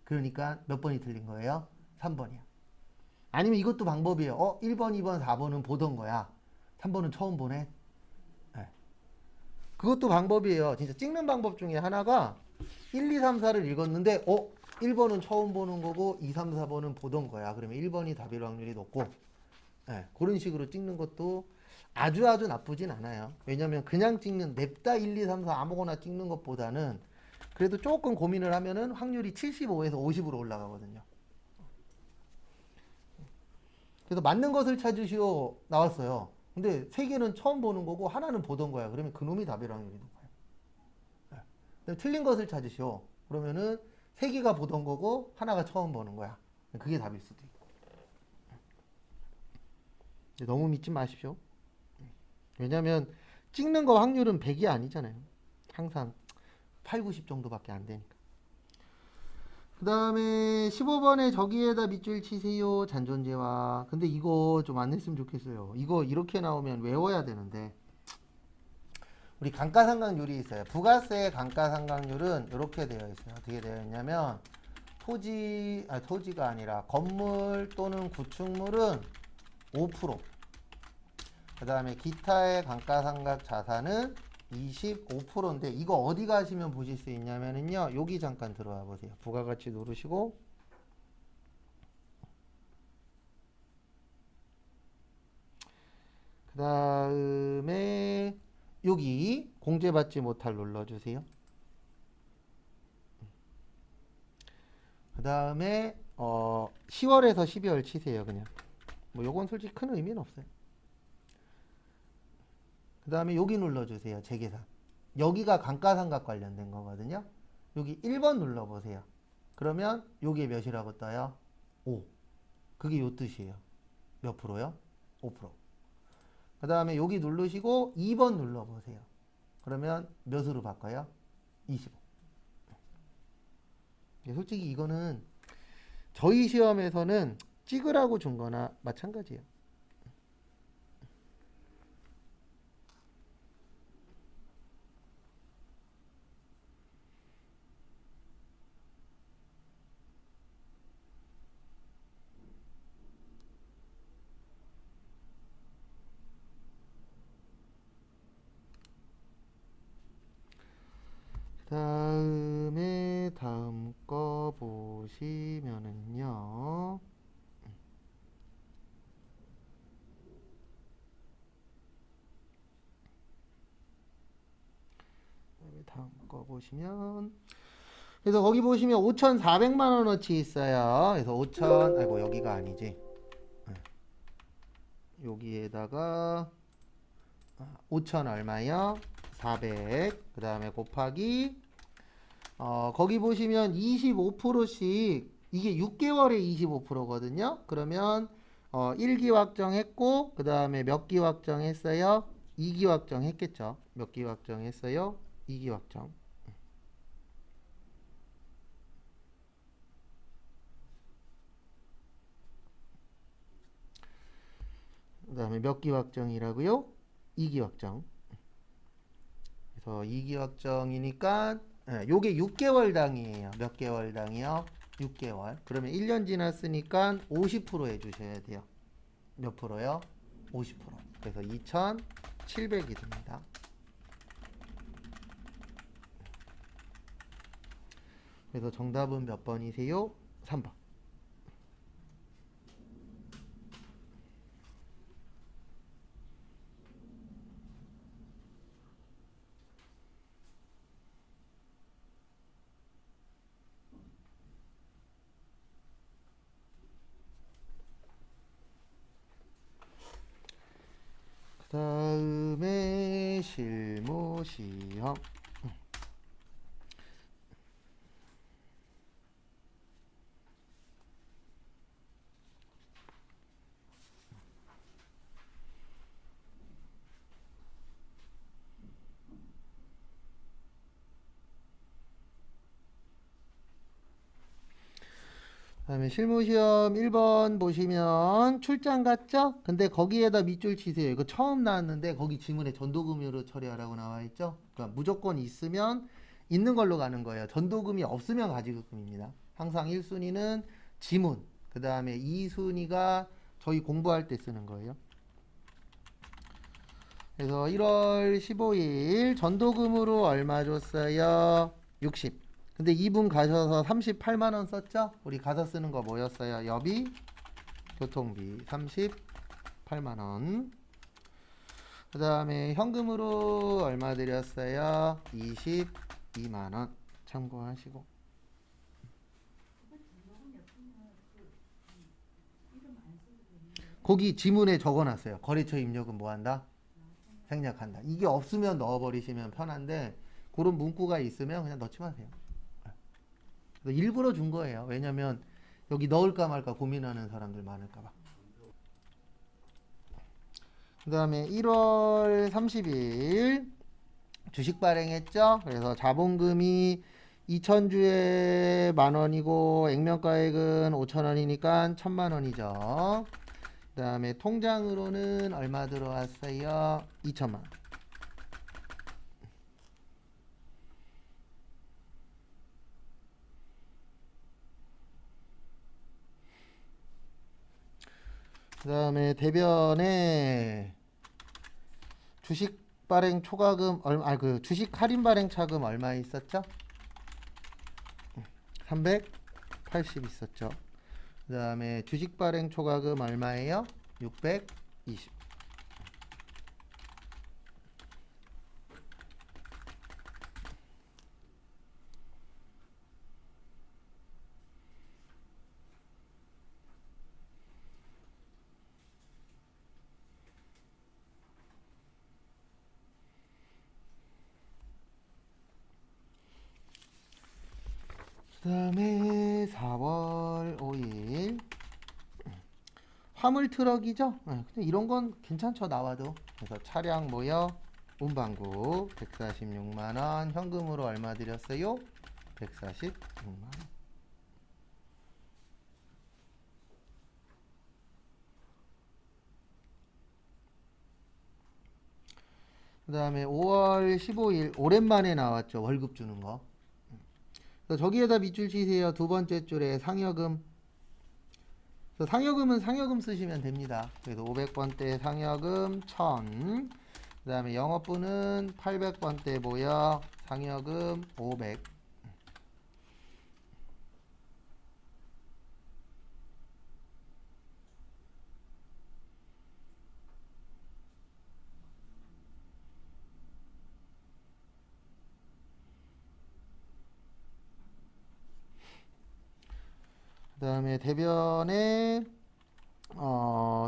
그러니까 몇 번이 틀린 거예요? 3번이야. 아니면 이것도 방법이에요. 1번, 2번, 4번은 보던 거야. 3번은 처음 보네. 네. 그것도 방법이에요. 진짜 찍는 방법 중에 하나가 1, 2, 3, 4를 읽었는데 1번은 처음 보는 거고 2, 3, 4번은 보던 거야. 그러면 1번이 답일 확률이 높고 네, 그런 식으로 찍는 것도 아주 나쁘진 않아요. 왜냐면 그냥 찍는 냅다 1, 2, 3, 4 아무거나 찍는 것보다는 그래도 조금 고민을 하면은 확률이 75에서 50으로 올라가거든요. 그래서 맞는 것을 찾으시오 나왔어요. 근데 세 개는 처음 보는 거고 하나는 보던 거야. 그러면 그놈이 답일 확률이 높아요. 네. 틀린 것을 찾으시오. 그러면은 세 개가 보던 거고 하나가 처음 보는 거야. 그게 답일 수도 있고. 너무 믿지 마십시오. 왜냐면 찍는 거 확률은 100이 아니잖아요. 항상 8, 90 정도밖에 안 되니까. 그 다음에 15번에 저기에다 밑줄 치세요. 잔존재와. 근데 이거 좀 안 냈으면 좋겠어요. 이거 이렇게 나오면 외워야 되는데. 우리 감가상각률이 있어요. 부가세 감가상각률은 이렇게 되어 있어요. 어떻게 되어 있냐면 토지가 아니라 건물 또는 구축물은 5%. 그 다음에 기타의 감가상각 자산은 25%인데 이거 어디 가시면 보실 수 있냐면요. 여기 잠깐 들어와 보세요. 부가가치 누르시고 그 다음에 여기 공제받지 못할 눌러주세요. 그 다음에 10월에서 12월 치세요. 그냥 뭐 요건 솔직히 큰 의미는 없어요. 그 다음에 여기 눌러주세요. 재계산. 여기가 감가상각 관련된 거거든요. 여기 1번 눌러보세요. 그러면 여기에 몇이라고 떠요? 5. 그게 요 뜻이에요. 몇 프로요? 5%. 그 다음에 여기 누르시고 2번 눌러보세요. 그러면 몇으로 바꿔요? 25. 솔직히 이거는 저희 시험에서는 찍으라고 준 거나 마찬가지예요. 다음 거 보시면은요. 다음 거 보시면 그래서 거기 보시면 5,400만 원어치 있어요. 그래서 5천 아이고 여기가 아니지. 여기에다가 5천 얼마요? 400. 그 다음에 곱하기 거기 보시면 25%씩 이게 6개월에 25%거든요. 그러면 1기 확정했고 그 다음에 몇 기 확정했어요? 2기 확정했겠죠. 몇 기 확정했어요? 2기 확정. 그 다음에 몇 기 확정이라고요? 2기 확정. 그래서 2기 확정이니까 요게 6개월당이에요. 몇 개월당이요? 6개월. 그러면 1년 지났으니까 50% 해주셔야 돼요. 몇 프로요? 50%. 그래서 2,700이 됩니다. 그래서 정답은 몇 번이세요? 3번. 그 다음에 실무 시험. 그다음에 실무시험 1번 보시면 출장 갔죠? 근데 거기에다 밑줄 치세요. 이거 처음 나왔는데 거기 지문에 전도금으로 처리하라고 나와 있죠? 그러니까 무조건 있으면 있는 걸로 가는 거예요. 전도금이 없으면 가지급금입니다. 항상 1순위는 지문, 그 다음에 2순위가 저희 공부할 때 쓰는 거예요. 그래서 1월 15일 전도금으로 얼마 줬어요? 60. 근데 이분 가셔서 38만 원 썼죠? 우리 가서 쓰는 거 뭐였어요? 여비, 교통비 38만 원. 그 다음에 현금으로 얼마 드렸어요? 22만 원. 참고하시고. 거기 지문에 적어놨어요. 거래처 입력은 뭐 한다? 생략한다. 이게 없으면 넣어버리시면 편한데 그런 문구가 있으면 그냥 넣지 마세요. 일부러 준 거예요. 왜냐면 여기 넣을까 말까 고민하는 사람들 많을까봐. 그 다음에 1월 30일 주식 발행했죠. 그래서 자본금이 2,000주에 만원이고 액면가액은 5,000원이니까 1,000만원이죠. 그 다음에 통장으로는 얼마 들어왔어요? 2천만. 그 다음에 대변에 주식 발행 초과금 얼마, 그 주식 할인 발행 차금 얼마 있었죠? 380 있었죠. 그 다음에 주식 발행 초과금 얼마예요? 620. 그 다음에 4월 5일 화물 트럭이죠. 근데 이런 건 괜찮죠, 나와도. 그래서 차량 뭐요? 운반구 146만원. 현금으로 얼마 드렸어요? 146만원. 그 다음에 5월 15일 오랜만에 나왔죠, 월급 주는 거. 그래서 저기에다 밑줄 치세요. 두 번째 줄에 상여금. 그래서 상여금은 상여금 쓰시면 됩니다. 그래서 500번대 상여금 1000. 그 다음에 영업부는 800번대 뭐야? 상여금 500. 그 다음에 대변에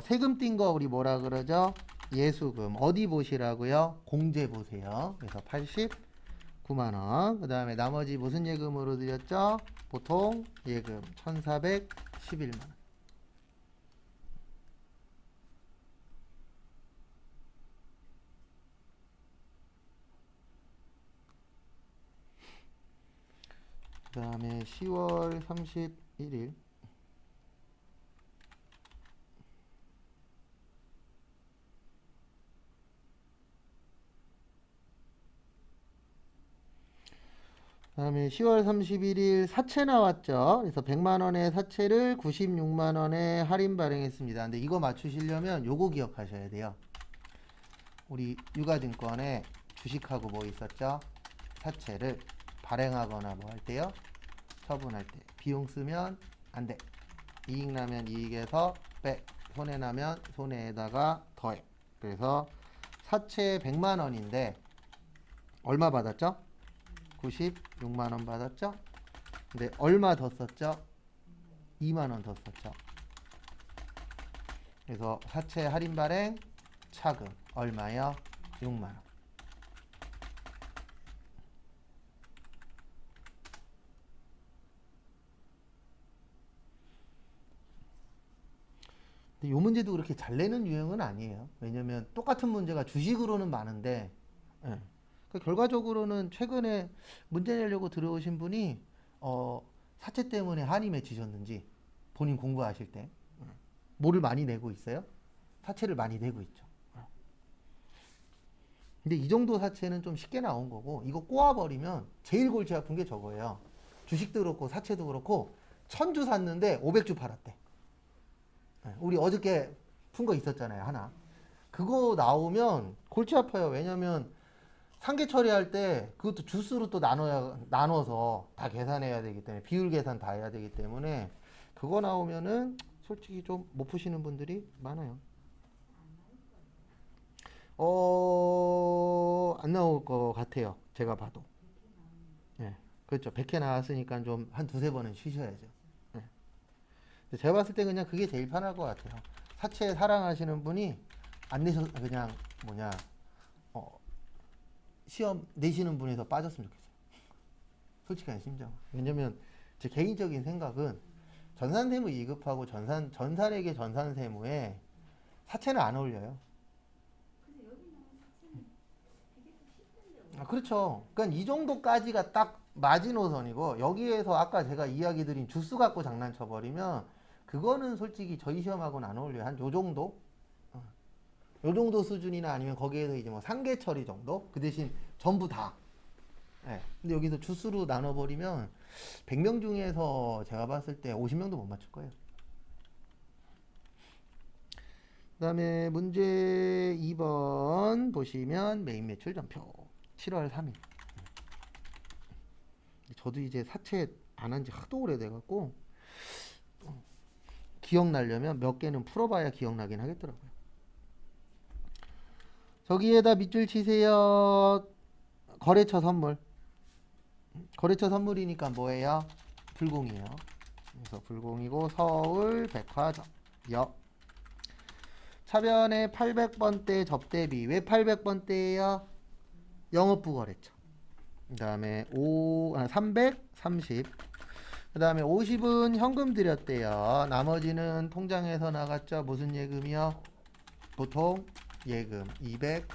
세금 띈 거 우리 뭐라 그러죠? 예수금. 어디 보시라고요? 공제 보세요. 그래서 89만원. 그 다음에 나머지 무슨 예금으로 드렸죠? 보통 예금 1411만원. 그 다음에 10월 31일 다음에 10월 31일 사채 나왔죠. 그래서 100만원의 사채를 96만원에 할인 발행했습니다. 근데 이거 맞추시려면 요거 기억하셔야 돼요. 우리 유가증권에 주식하고 뭐 있었죠? 사채를 발행하거나 뭐 할 때요? 처분할 때 비용 쓰면 안 돼. 이익 나면 이익에서 빼. 손해 나면 손해에다가 더해. 그래서 사채 100만원인데 얼마 받았죠? 96만원 받았죠? 근데 얼마 더 썼죠? 2만원 더 썼죠. 그래서 사채 할인 발행 차금 얼마요? 6만원. 근데 요 문제도 그렇게 잘 내는 유형은 아니에요. 왜냐면 똑같은 문제가 주식으로는 많은데, 예. 그 결과적으로는 최근에 문제 내려고 들어오신 분이 사채 때문에 한이 맺히셨는지 본인 공부하실 때 뭐를 많이 내고 있어요? 사채를 많이 내고 있죠. 근데 이 정도 사채는 좀 쉽게 나온 거고, 이거 꼬아버리면 제일 골치 아픈 게 저거예요. 주식도 그렇고 사채도 그렇고 1000주 샀는데 500주 팔았대. 우리 어저께 푼 거 있었잖아요, 하나. 그거 나오면 골치 아파요. 왜냐면 상계 처리할 때 그것도 주수로 또 나눠서 다 계산해야 되기 때문에, 비율 계산 다 해야 되기 때문에 그거 나오면은 솔직히 좀 못 푸시는 분들이 많아요. 안 나올 것 같아요. 제가 봐도. 예. 그렇죠. 100회 나왔으니까 좀 한 두세 번은 쉬셔야죠. 예. 근데 제가 봤을 때 그냥 그게 제일 편할 것 같아요. 사채 사랑하시는 분이 안 내셔, 그냥 뭐냐, 어, 시험 내시는 분에서 빠졌으면 좋겠어요. 솔직한 심정. 왜냐면 제 개인적인 생각은 전산세무 2급하고 전산에게 전산세무에 사채는 안 어울려요. 그렇죠. 그러니까 이 정도까지가 딱 마지노선이고, 여기에서 아까 제가 이야기 드린 주스 갖고 장난쳐 버리면 그거는 솔직히 저희 시험하고는 안 어울려요. 한 요 정도? 요 정도 수준이나 아니면 거기에서 이제 뭐 상계 처리 정도? 그 대신 전부 다. 예. 근데 여기서 주스로 나눠 버리면 100명 중에서 제가 봤을 때 50명도 못 맞출 거예요. 그다음에 문제 2번 보시면 메인 매출 전표 7월 3일. 저도 이제 사채 안 한 지 하도 오래돼갖고 기억나려면 몇 개는 풀어봐야 기억나긴 하겠더라고요. 저기에다 밑줄 치세요. 거래처 선물. 거래처 선물이니까 뭐예요? 불공이에요. 그래서 불공이고 서울 백화점 역. 차변에 800번대 접대비. 왜 800번대예요? 영업부 거래처. 그 다음에 330. 그 다음에 50은 현금 드렸대요. 나머지는 통장에서 나갔죠. 무슨 예금이요? 보통 예금 280.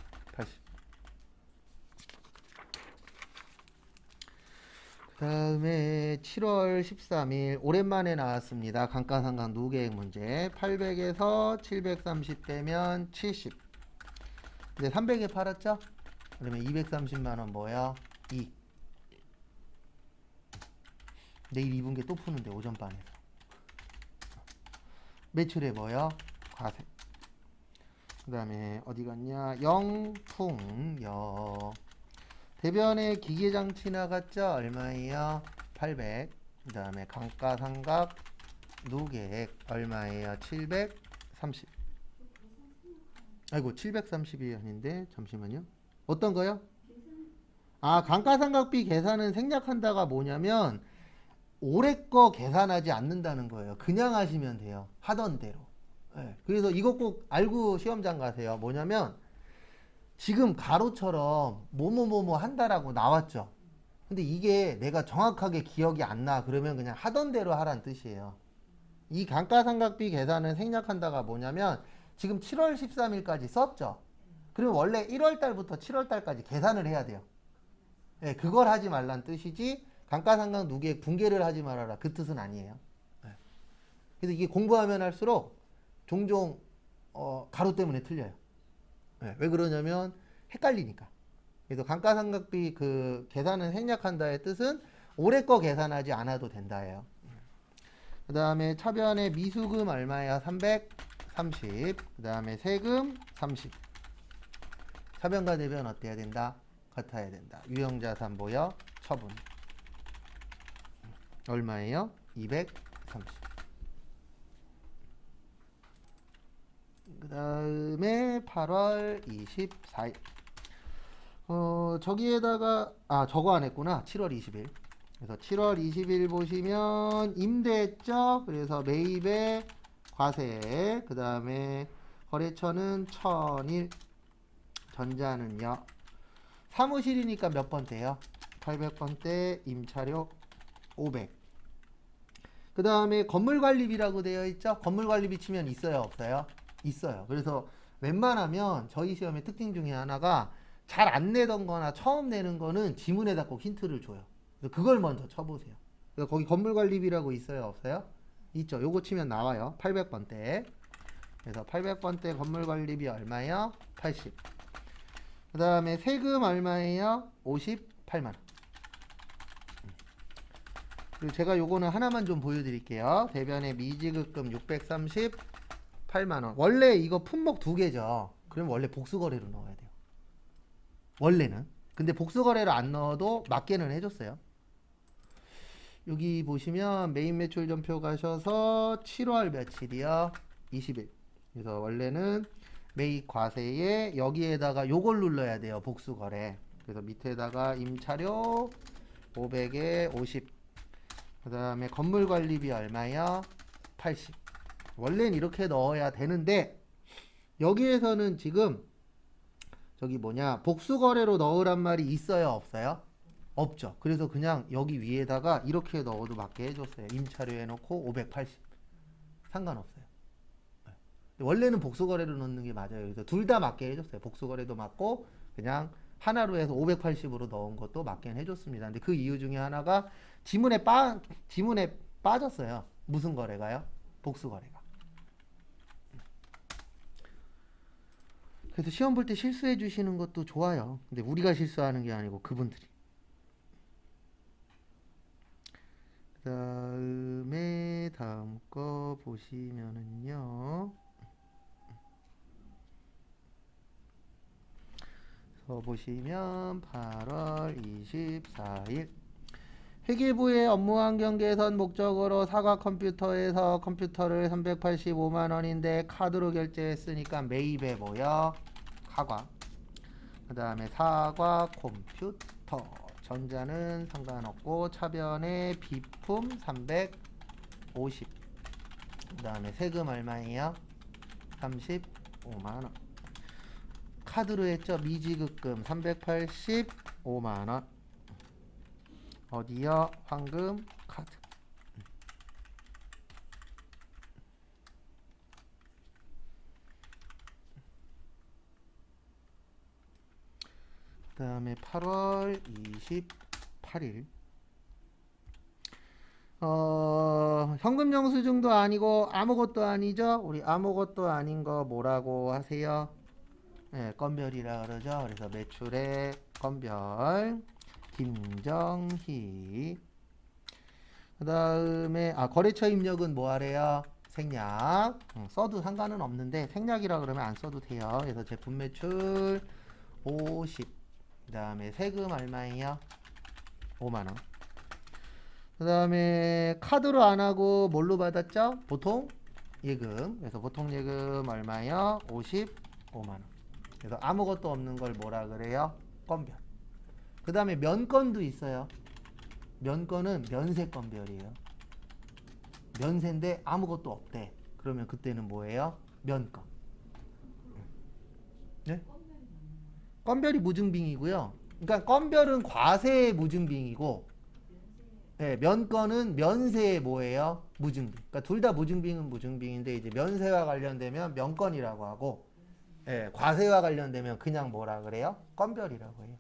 그 다음에 7월 13일 오랜만에 나왔습니다. 감가상각 누계획 문제. 800에서 730 빼면 70. 근데 300에 팔았죠? 그러면 230만원 뭐야? 2. 내일 2분기 또 푸는데 오전반에서. 매출에 뭐야? 과세. 그 다음에 어디 갔냐? 영풍역. 대변에 기계장치 나갔죠? 얼마예요? 800. 그 다음에 감가상각 누계액 얼마예요? 730. 아이고 730이 아닌데 잠시만요. 어떤 거요? 감가상각비 계산은 생략한다가 뭐냐면 올해 거 계산하지 않는다는 거예요. 그냥 하시면 돼요. 하던 대로. 네. 그래서 이거 꼭 알고 시험장 가세요. 뭐냐면 지금 가로처럼 뭐뭐뭐뭐 한다라고 나왔죠. 근데 이게 내가 정확하게 기억이 안 나. 그러면 그냥 하던 대로 하라는 뜻이에요. 이 감가상각비 계산은 생략한다가 뭐냐면 지금 7월 13일까지 썼죠. 그러면 원래 1월 달부터 7월 달까지 계산을 해야 돼요. 네, 그걸 하지 말란 뜻이지 감가상각 누계액 붕괴를 하지 말아라. 그 뜻은 아니에요. 네. 그래서 이게 공부하면 할수록 종종 가로 때문에 틀려요. 네, 왜 그러냐면 헷갈리니까. 그래서 감가상각비 그 계산은 생략한다의 뜻은 올해 거 계산하지 않아도 된다예요. 그 다음에 차변에 미수금 얼마야? 330. 그 다음에 세금 30. 차변과 대변 어때야 된다? 같아야 된다. 유형자산 보여? 처분. 얼마예요? 230. 그 다음에 8월 24일. 저기에다가, 저거 안 했구나. 7월 20일. 그래서 7월 20일 보시면 임대했죠? 그래서 매입에 과세. 그 다음에 거래처는 1001. 전자는요. 사무실이니까 몇 번대요? 800번대, 임차료 500. 그 다음에 건물관리비라고 되어 있죠. 건물관리비 치면 있어요, 없어요? 있어요. 그래서 웬만하면 저희 시험의 특징 중에 하나가 잘 안 내던 거나 처음 내는 거는 지문에다 꼭 힌트를 줘요. 그래서 그걸 먼저 쳐보세요. 그래서 거기 건물관리비라고 있어요, 없어요? 있죠. 요거 치면 나와요. 800번대. 그래서 800번대 건물관리비 얼마예요? 80. 그 다음에 세금 얼마예요? 58만원. 그리고 제가 요거는 하나만 좀 보여드릴게요. 대변의 미지급금 638만원. 원래 이거 품목 두 개죠. 그럼 원래 복수거래로 넣어야 돼요. 원래는. 근데 복수거래로 안 넣어도 맞게는 해줬어요. 여기 보시면 메인 매출 전표 가셔서 7월 며칠이요? 20일. 그래서 원래는 매입 과세에 여기에다가 요걸 눌러야 돼요. 복수거래. 그래서 밑에다가 임차료 500에 50. 그 다음에 건물관리비 얼마요? 80. 원래는 이렇게 넣어야 되는데 여기에서는 지금 저기 뭐냐 복수거래로 넣으란 말이 있어요, 없어요? 없죠. 그래서 그냥 여기 위에다가 이렇게 넣어도 맞게 해줬어요. 임차료 해놓고 580. 상관없어요. 원래는 복수거래로 넣는 게 맞아요. 그래서 둘 다 맞게 해줬어요. 복수거래도 맞고 그냥 하나로 해서 580으로 넣은 것도 맞게 해줬습니다. 근데 그 이유 중에 하나가 지문에 빠졌어요. 무슨 거래가요? 복수거래가. 그래서 시험 볼 때 실수해 주시는 것도 좋아요. 근데 우리가 실수하는 게 아니고 그분들이. 그 다음에 다음 거 보시면은요. 보시면 8월 24일 회계부의 업무 환경 개선 목적으로 사과 컴퓨터에서 컴퓨터를 385만원인데 카드로 결제했으니까 매입에 뭐요? 사과. 그 다음에 사과 컴퓨터. 전자는 상관없고 차변에 비품 350. 그 다음에 세금 얼마예요? 35만원. 카드로 했죠. 미지급금 385만원. 어디요? 황금 카드. 그 다음에 8월 28일 현금 영수증도 아니고 아무것도 아니죠. 우리 아무것도 아닌 거 뭐라고 하세요? 네, 건별이라 그러죠. 그래서 매출의 건별 김정희. 그 다음에 거래처 입력은 뭐 하래요? 생략. 써도 상관은 없는데 생략이라 그러면 안 써도 돼요. 그래서 제품 매출 50. 그 다음에 세금 얼마예요? 5만원. 그 다음에 카드로 안 하고 뭘로 받았죠? 보통 예금. 그래서 보통 예금 얼마예요? 55만원. 그래서 아무것도 없는 걸 뭐라 그래요? 건별. 그 다음에 면건도 있어요. 면건은 면세 건별이에요. 면세인데 아무것도 없대. 그러면 그때는 뭐예요? 면건. 네? 건별이 무증빙이고요. 그러니까 건별은 과세의 무증빙이고, 네, 면건은 면세의 뭐예요? 무증빙. 그러니까 둘 다 무증빙은 무증빙인데 이제 면세와 관련되면 면건이라고 하고, 네, 과세와 관련되면 그냥 뭐라 그래요? 건별이라고 해요.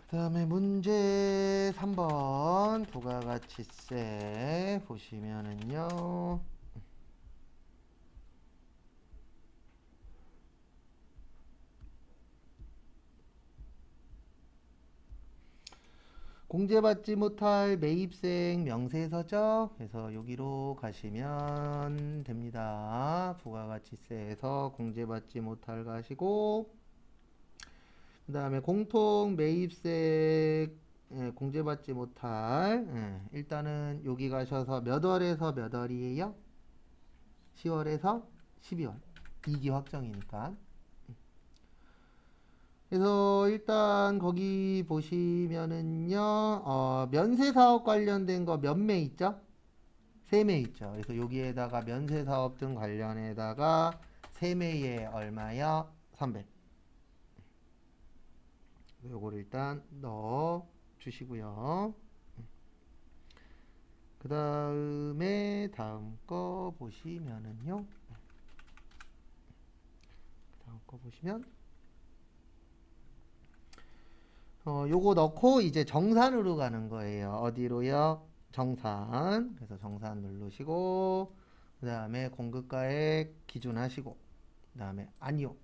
그 다음에 문제 3번 부가가치세 보시면은요. 공제받지 못할 매입세액 명세서죠. 그래서 여기로 가시면 됩니다. 부가가치세에서 공제받지 못할 가시고, 그 다음에 공통 매입세액 공제받지 못할, 일단은 여기 가셔서 몇 월에서 몇 월이에요? 10월에서 12월. 2기 확정이니까. 그래서 일단 거기 보시면은요, 면세 사업 관련된 거 몇 매 있죠? 3매 있죠. 그래서 여기에다가 면세 사업 등 관련에다가 3매에 얼마요? 300. 요거를 일단 넣어 주시고요. 그 다음에 다음 거 보시면은요. 다음 거 보시면 요거 넣고 이제 정산으로 가는 거예요. 어디로요? 정산. 그래서 정산 누르시고 그 다음에 공급가액 기준하시고 그 다음에 아니요.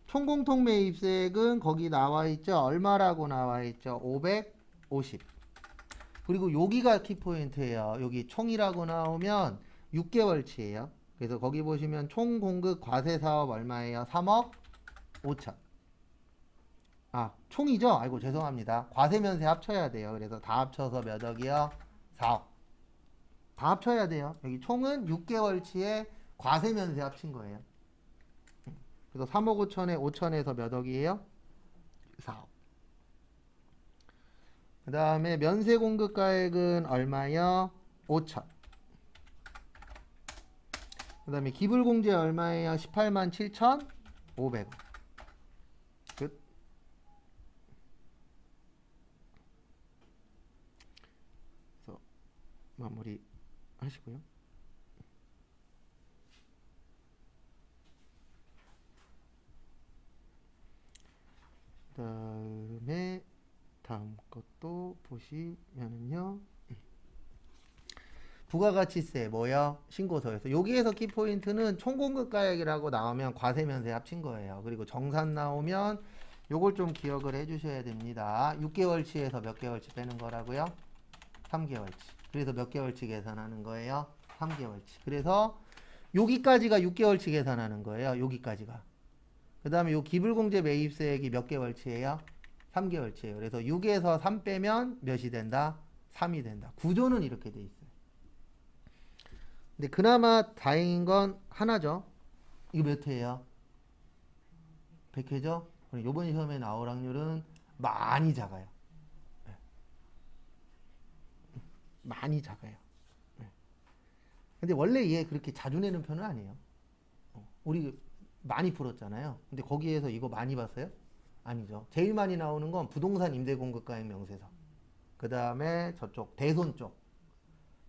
총공통 매입세액은 거기 나와 있죠. 얼마라고 나와 있죠? 550. 그리고 여기가 키포인트예요. 여기 총이라고 나오면 6개월치예요. 그래서 거기 보시면 총 공급 과세 사업 얼마예요? 3억 5천. 아, 총이죠? 아이고 죄송합니다. 과세 면세 합쳐야 돼요. 그래서 다 합쳐서 몇 억이요? 4억. 다 합쳐야 돼요. 여기 총은 6개월치에 과세 면세 합친 거예요. 그래서 3억 5천에 5천에서 몇 억이에요? 4억. 그 다음에 면세 공급가액은 얼마요? 5천. 그 다음에 기불공제 얼마예요? 18만 7,500원. 끝. 그래서 마무리 하시고요. 그 다음에 다음 것도 보시면은요. 부가가치세 뭐요? 신고서에서 여기에서 키포인트는 총공급가액이라고 나오면 과세면세 합친 거예요. 그리고 정산 나오면 요걸 좀 기억을 해주셔야 됩니다. 6개월치에서 몇 개월치 빼는 거라고요? 3개월치. 그래서 몇 개월치 계산하는 거예요? 3개월치. 그래서 여기까지가 6개월치 계산하는 거예요. 여기까지가. 그 다음에 요 기불공제 매입세액이 몇 개월치예요? 3개월치예요. 그래서 6에서 3 빼면 몇이 된다? 3이 된다. 구조는 이렇게 돼 있어요. 근데 그나마 다행인 건 하나죠. 이거 몇 회예요? 100회죠? 이번 시험에 나올 확률은 많이 작아요. 네. 많이 작아요. 네. 근데 원래 얘 그렇게 자주 내는 편은 아니에요. 우리 많이 풀었잖아요. 근데 거기에서 이거 많이 봤어요? 아니죠. 제일 많이 나오는 건 부동산 임대공급가액 명세서. 그 다음에 저쪽 대손 쪽.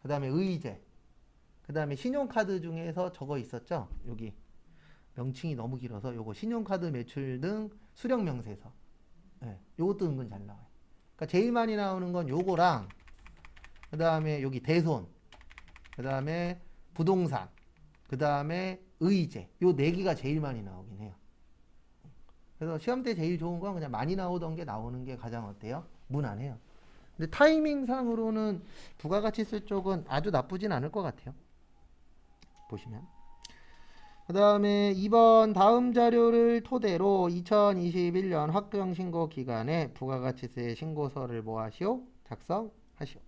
그 다음에 의제. 그 다음에 신용카드 중에서 저거 있었죠? 여기 명칭이 너무 길어서 요거 신용카드 매출 등 수령 명세서. 네, 요것도 은근 잘 나와요. 그러니까 제일 많이 나오는 건 요거랑 그 다음에 여기 대손, 그 다음에 부동산, 그 다음에 의제. 요 네 개가 제일 많이 나오긴 해요. 그래서 시험 때 제일 좋은 건 그냥 많이 나오던 게 나오는 게 가장 어때요? 무난해요. 근데 타이밍상으로는 부가가치세 쪽은 아주 나쁘진 않을 것 같아요. 보시면. 그 다음에 2번 다음 자료를 토대로 2021년 확정 신고 기간에 부가가치세 신고서를 뭐 하시오? 작성하시오.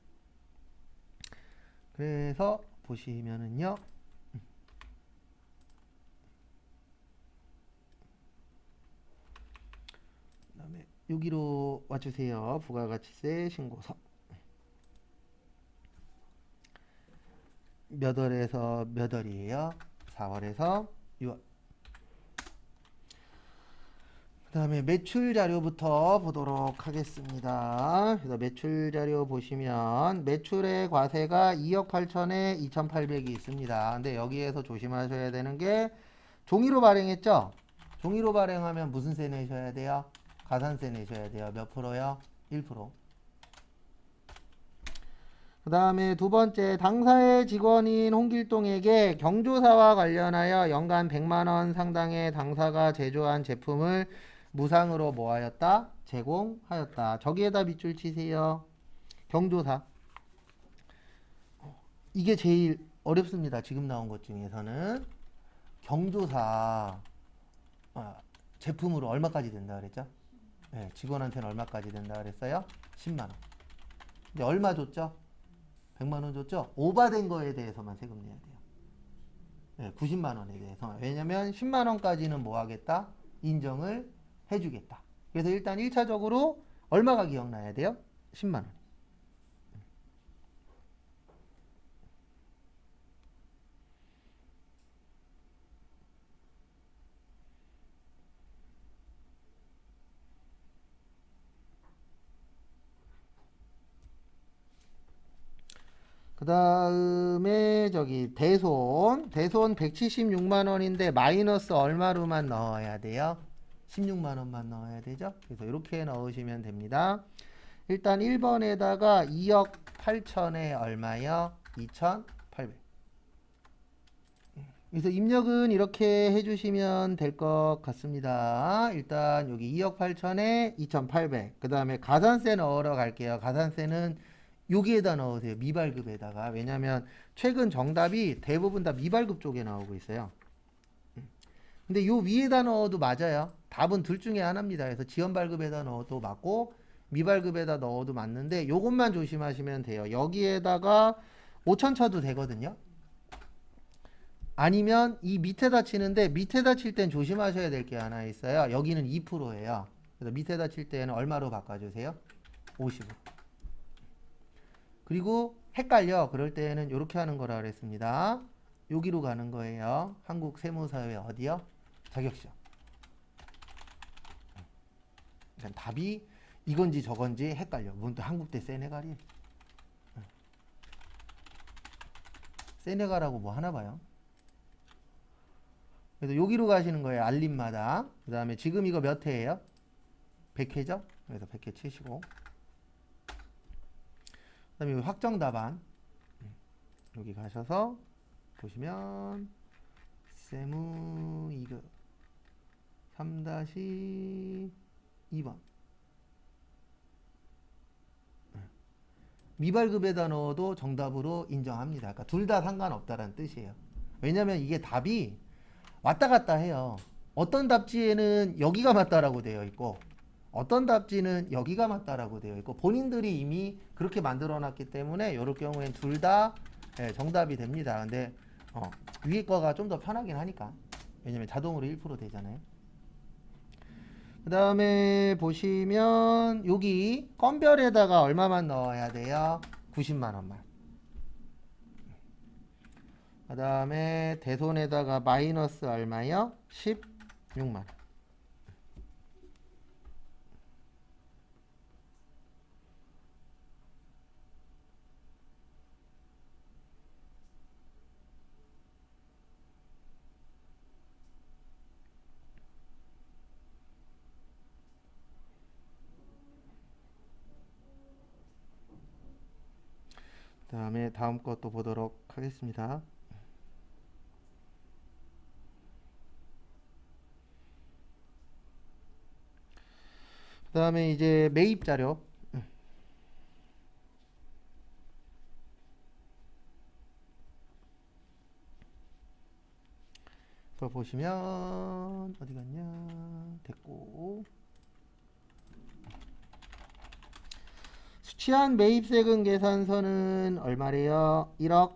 그래서 보시면은요. 그 다음에 여기로 와주세요. 부가가치세 신고서. 몇 월에서 몇 월이에요? 4월에서 6월. 그 다음에 매출 자료부터 보도록 하겠습니다. 그래서 매출 자료 보시면 매출의 과세가 2억 8천에 2,800이 있습니다. 근데 여기에서 조심하셔야 되는 게 종이로 발행했죠? 종이로 발행하면 무슨 세 내셔야 돼요? 가산세 내셔야 돼요. 몇 프로요? 1%. 그 다음에 두 번째, 당사의 직원인 홍길동에게 경조사와 관련하여 연간 100만원 상당의 당사가 제조한 제품을 무상으로 뭐하였다? 제공하였다. 저기에다 밑줄 치세요. 경조사. 이게 제일 어렵습니다. 지금 나온 것 중에서는. 경조사 제품으로 얼마까지 된다 그랬죠? 네, 직원한테는 얼마까지 된다 그랬어요? 10만원. 근데 얼마 줬죠? 100만원 줬죠? 오바된 거에 대해서만 세금 내야 돼요. 네, 90만원에 대해서. 왜냐면 10만원까지는 뭐 하겠다? 인정을 해주겠다. 그래서 일단 1차적으로 얼마가 기억나야 돼요? 10만 원. 그 다음에 저기 대손 176만 원인데 마이너스 얼마로만 넣어야 돼요? 16만 원만 넣어야 되죠? 그래서 이렇게 넣으시면 됩니다. 일단 1번에다가 2억 8천에 얼마요? 2,800. 그래서 입력은 이렇게 해주시면 될 것 같습니다. 일단 여기 2억 8천에 2,800. 그 다음에 가산세 넣으러 갈게요. 가산세는 여기에다 넣으세요. 미발급에다가. 왜냐면 최근 정답이 대부분 다 미발급 쪽에 나오고 있어요. 근데 요 위에다 넣어도 맞아요. 답은 둘 중에 하나입니다. 그래서 지원발급에다 넣어도 맞고 미발급에다 넣어도 맞는데 요것만 조심하시면 돼요. 여기에다가 5천 쳐도 되거든요. 아니면 이 밑에다 치는데 밑에다 칠 땐 조심하셔야 될 게 하나 있어요. 여기는 2%예요. 그래서 밑에다 칠 때는 얼마로 바꿔주세요? 50으로. 그리고 헷갈려. 그럴 때는 이렇게 하는 거라 그랬습니다. 여기로 가는 거예요. 한국세무사회 어디요? 자격시험. 그러니까 답이 이건지 저건지 헷갈려. 뭔 또 한국대 세네갈이? 세네갈하고 뭐 하나 봐요. 그래서 여기로 가시는 거예요. 알림마다. 그 다음에 지금 이거 몇 회예요? 100회죠? 그래서 100회 치시고. 그 다음에 확정 답안. 여기 가셔서 보시면 세무 이거 3-2번 미발급에다 넣어도 정답으로 인정합니다. 그러니까 둘 다 상관없다라는 뜻이에요. 왜냐면 이게 답이 왔다 갔다 해요. 어떤 답지에는 여기가 맞다라고 되어 있고 어떤 답지는 여기가 맞다라고 되어 있고 본인들이 이미 그렇게 만들어 놨기 때문에 이럴 경우엔 둘 다 정답이 됩니다. 근데 위에 거가 좀 더 편하긴 하니까. 왜냐면 자동으로 1% 되잖아요. 그 다음에 보시면 여기 건별에다가 얼마만 넣어야 돼요? 90만 원만. 그 다음에 대손에다가 마이너스 얼마요? 16만 원. 그 다음에 다음 것도 보도록 하겠습니다. 그 다음에 이제 매입 자료. 그거 보시면 어디 갔냐? 됐고. 수취한 매입세금 계산서는 얼마래요? 1억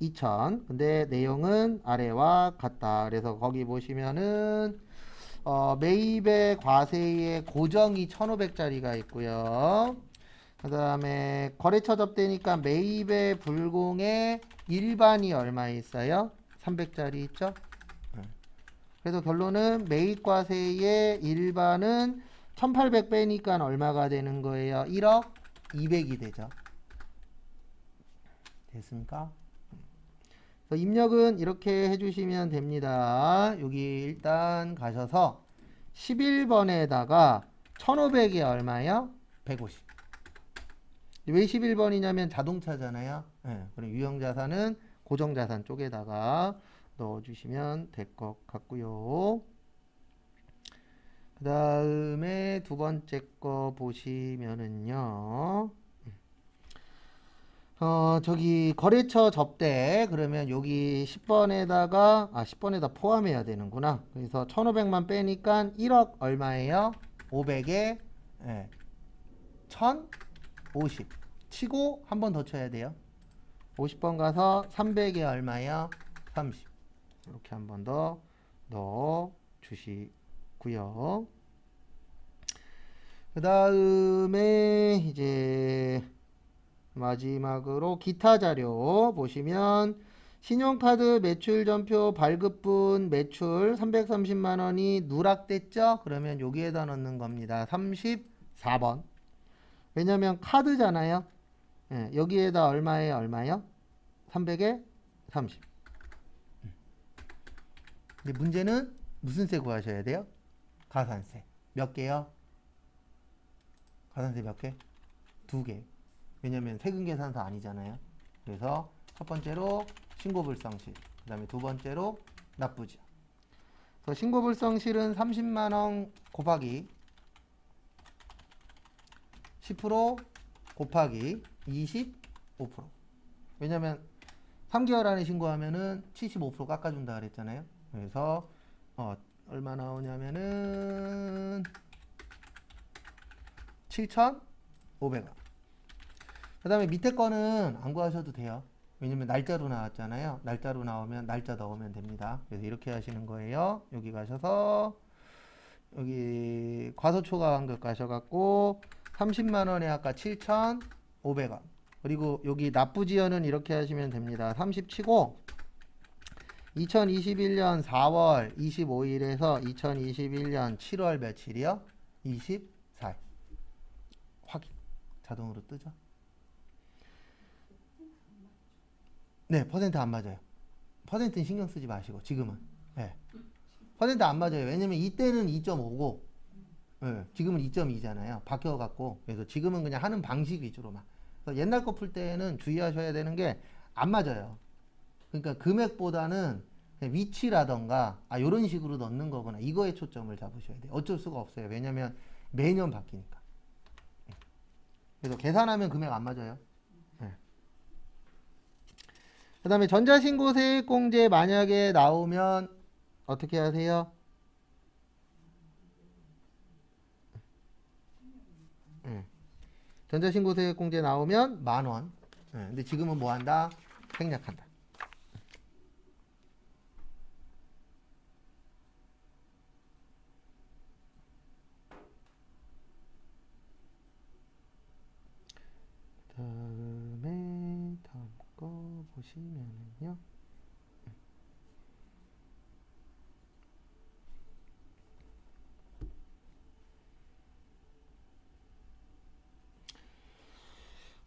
2천. 근데 내용은 아래와 같다. 그래서 거기 보시면은 매입의 과세의 고정이 1,500짜리가 있고요. 그 다음에 거래처 접대니까 매입의 불공의 일반이 얼마 있어요? 300짜리 있죠? 그래서 결론은 매입과세의 일반은 1800 빼니까 얼마가 되는 거예요? 1억 200이 되죠. 됐습니까? 입력은 이렇게 해주시면 됩니다. 여기 일단 가셔서 11번에다가 1500이 얼마요? 150. 왜 11번이냐면 자동차잖아요. 그럼 유형자산은 고정자산 쪽에다가 넣어주시면 될 것 같고요. 그 다음에 두 번째 거 보시면은요. 저기 거래처 접대 그러면 여기 10번에다가 10번에다 포함해야 되는구나. 그래서 1500만 빼니까 1억 얼마예요? 500에 1050 치고 한 번 더 쳐야 돼요. 50번 가서 300에 얼마예요? 30. 이렇게 한 번 더 넣어 주시고요. 그 다음에 이제 마지막으로 기타 자료 보시면 신용카드 매출전표 발급분 매출 330만 원이 누락됐죠? 그러면 여기에다 넣는 겁니다. 34번. 왜냐면 카드잖아요. 예, 여기에다 얼마에 얼마요? 300에 30. 근데 문제는 무슨 세 구하셔야 돼요? 가산세. 몇 개요? 가산세 몇 개? 2개. 왜냐면 세금 계산서 아니잖아요. 그래서 첫 번째로 신고불성실, 그 다음에 두 번째로 납부지역. 그래서 신고불성실은 30만 원 곱하기 10% 곱하기 25%. 왜냐면 3개월 안에 신고하면은 75% 깎아준다 그랬잖아요. 그래서 얼마 나오냐면은 7,500원. 그 다음에 밑에 거는 안 구하셔도 돼요. 왜냐면 날짜로 나왔잖아요. 날짜로 나오면 날짜 넣으면 됩니다. 그래서 이렇게 하시는 거예요. 여기 가셔서 여기 과소초과환급 가셔갖고 30만 원에 아까 7,500원. 그리고 여기 납부지연은 이렇게 하시면 됩니다. 30 치고 2021년 4월 25일에서 2021년 7월 며칠이요? 24일. 확인. 자동으로 뜨죠? 네, 퍼센트 안 맞아요. 퍼센트는 신경 쓰지 마시고, 지금은. 네. 퍼센트 안 맞아요. 왜냐면 이때는 2.5고, 네, 지금은 2.2잖아요. 바뀌어갖고. 그래서 지금은 그냥 하는 방식 위주로만. 그래서 옛날 거 풀 때는 주의하셔야 되는 게 안 맞아요. 그러니까 금액보다는 위치라던가, 요런 식으로 넣는 거거나, 이거에 초점을 잡으셔야 돼요. 어쩔 수가 없어요. 왜냐면 매년 바뀌니까. 그래서 계산하면 금액 안 맞아요. 그 다음에 전자신고세액공제 만약에 나오면 어떻게 하세요? 전자신고세액공제 나오면 10,000원. 근데 지금은 뭐 한다? 생략한다. 다음에 다음 거 보시면은요.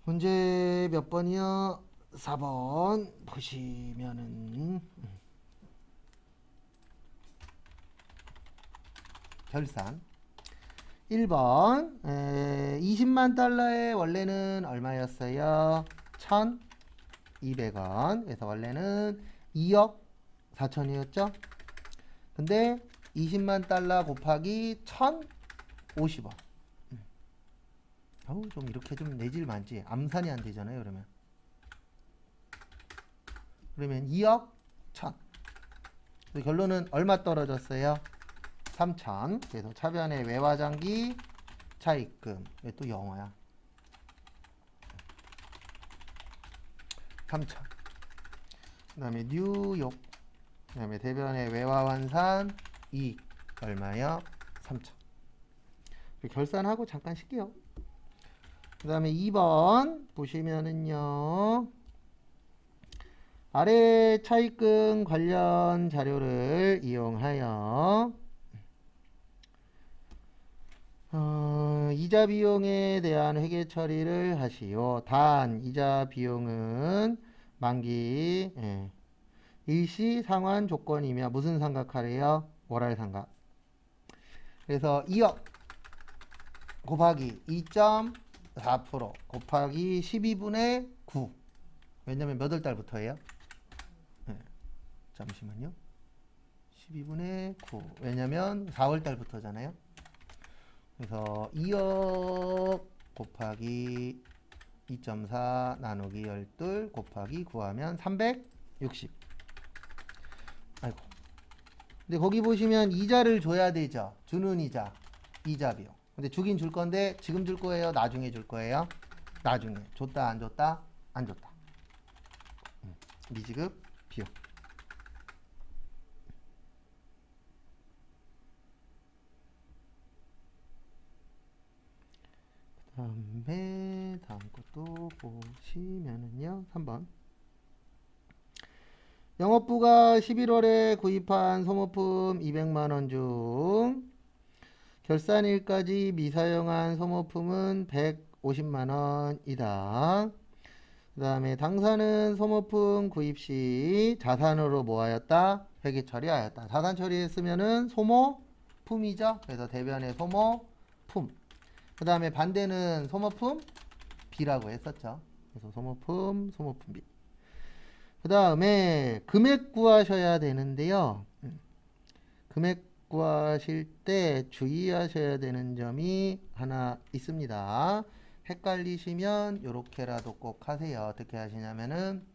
문제 몇 번이요? 4번 보시면은 결산 1번 20만 달러의 원래는 얼마였어요? 1,200원. 그래서 원래는 2억 4천이었죠? 근데 20만 달러 곱하기 1,050원. 좀 이렇게 좀 내질 많지. 암산이 안 되잖아요. 그러면 2억 1,000. 결론은 얼마 떨어졌어요? 3,000. 그래서 차변의 외화장기 차입금. 왜 또 영어야? 3,000. 그 다음에 뉴욕. 그 다음에 대변의 외화환산 이익. 얼마요? 3,000. 결산하고 잠깐 쉴게요. 그 다음에 2번 보시면은요. 아래 차입금 관련 자료를 이용하여 이자 비용에 대한 회계 처리를 하시오. 단 이자 비용은 만기 일시 상환 조건이며 무슨 상각하래요? 월할 상각. 그래서 2억 곱하기 2.4% 곱하기 12분의 9. 왜냐면 몇 월 달부터예요? 잠시만요. 12분의 9. 왜냐면 4월 달부터잖아요. 그래서 2억 곱하기 2.4 나누기 12 곱하기 9 하면 360. 아이고. 근데 거기 보시면 이자를 줘야 되죠. 주는 이자. 이자 비용. 근데 주긴 줄 건데 지금 줄 거예요? 나중에 줄 거예요? 나중에. 줬다 안 줬다? 안 줬다. 미지급 비용. 다음 것도 보시면은요. 3번. 영업부가 11월에 구입한 소모품 200만원 중 결산일까지 미사용한 소모품은 150만원이다. 그 다음에 당사는 소모품 구입 시 자산으로 뭐하였다? 회계 처리하였다. 자산 처리했으면은 소모품이죠. 그래서 대변의 소모품. 그 다음에 반대는 소모품 B라고 했었죠. 그래서 소모품 B. 그 다음에 금액 구하셔야 되는데요. 금액 구하실 때 주의하셔야 되는 점이 하나 있습니다. 헷갈리시면 요렇게라도 꼭 하세요. 어떻게 하시냐면은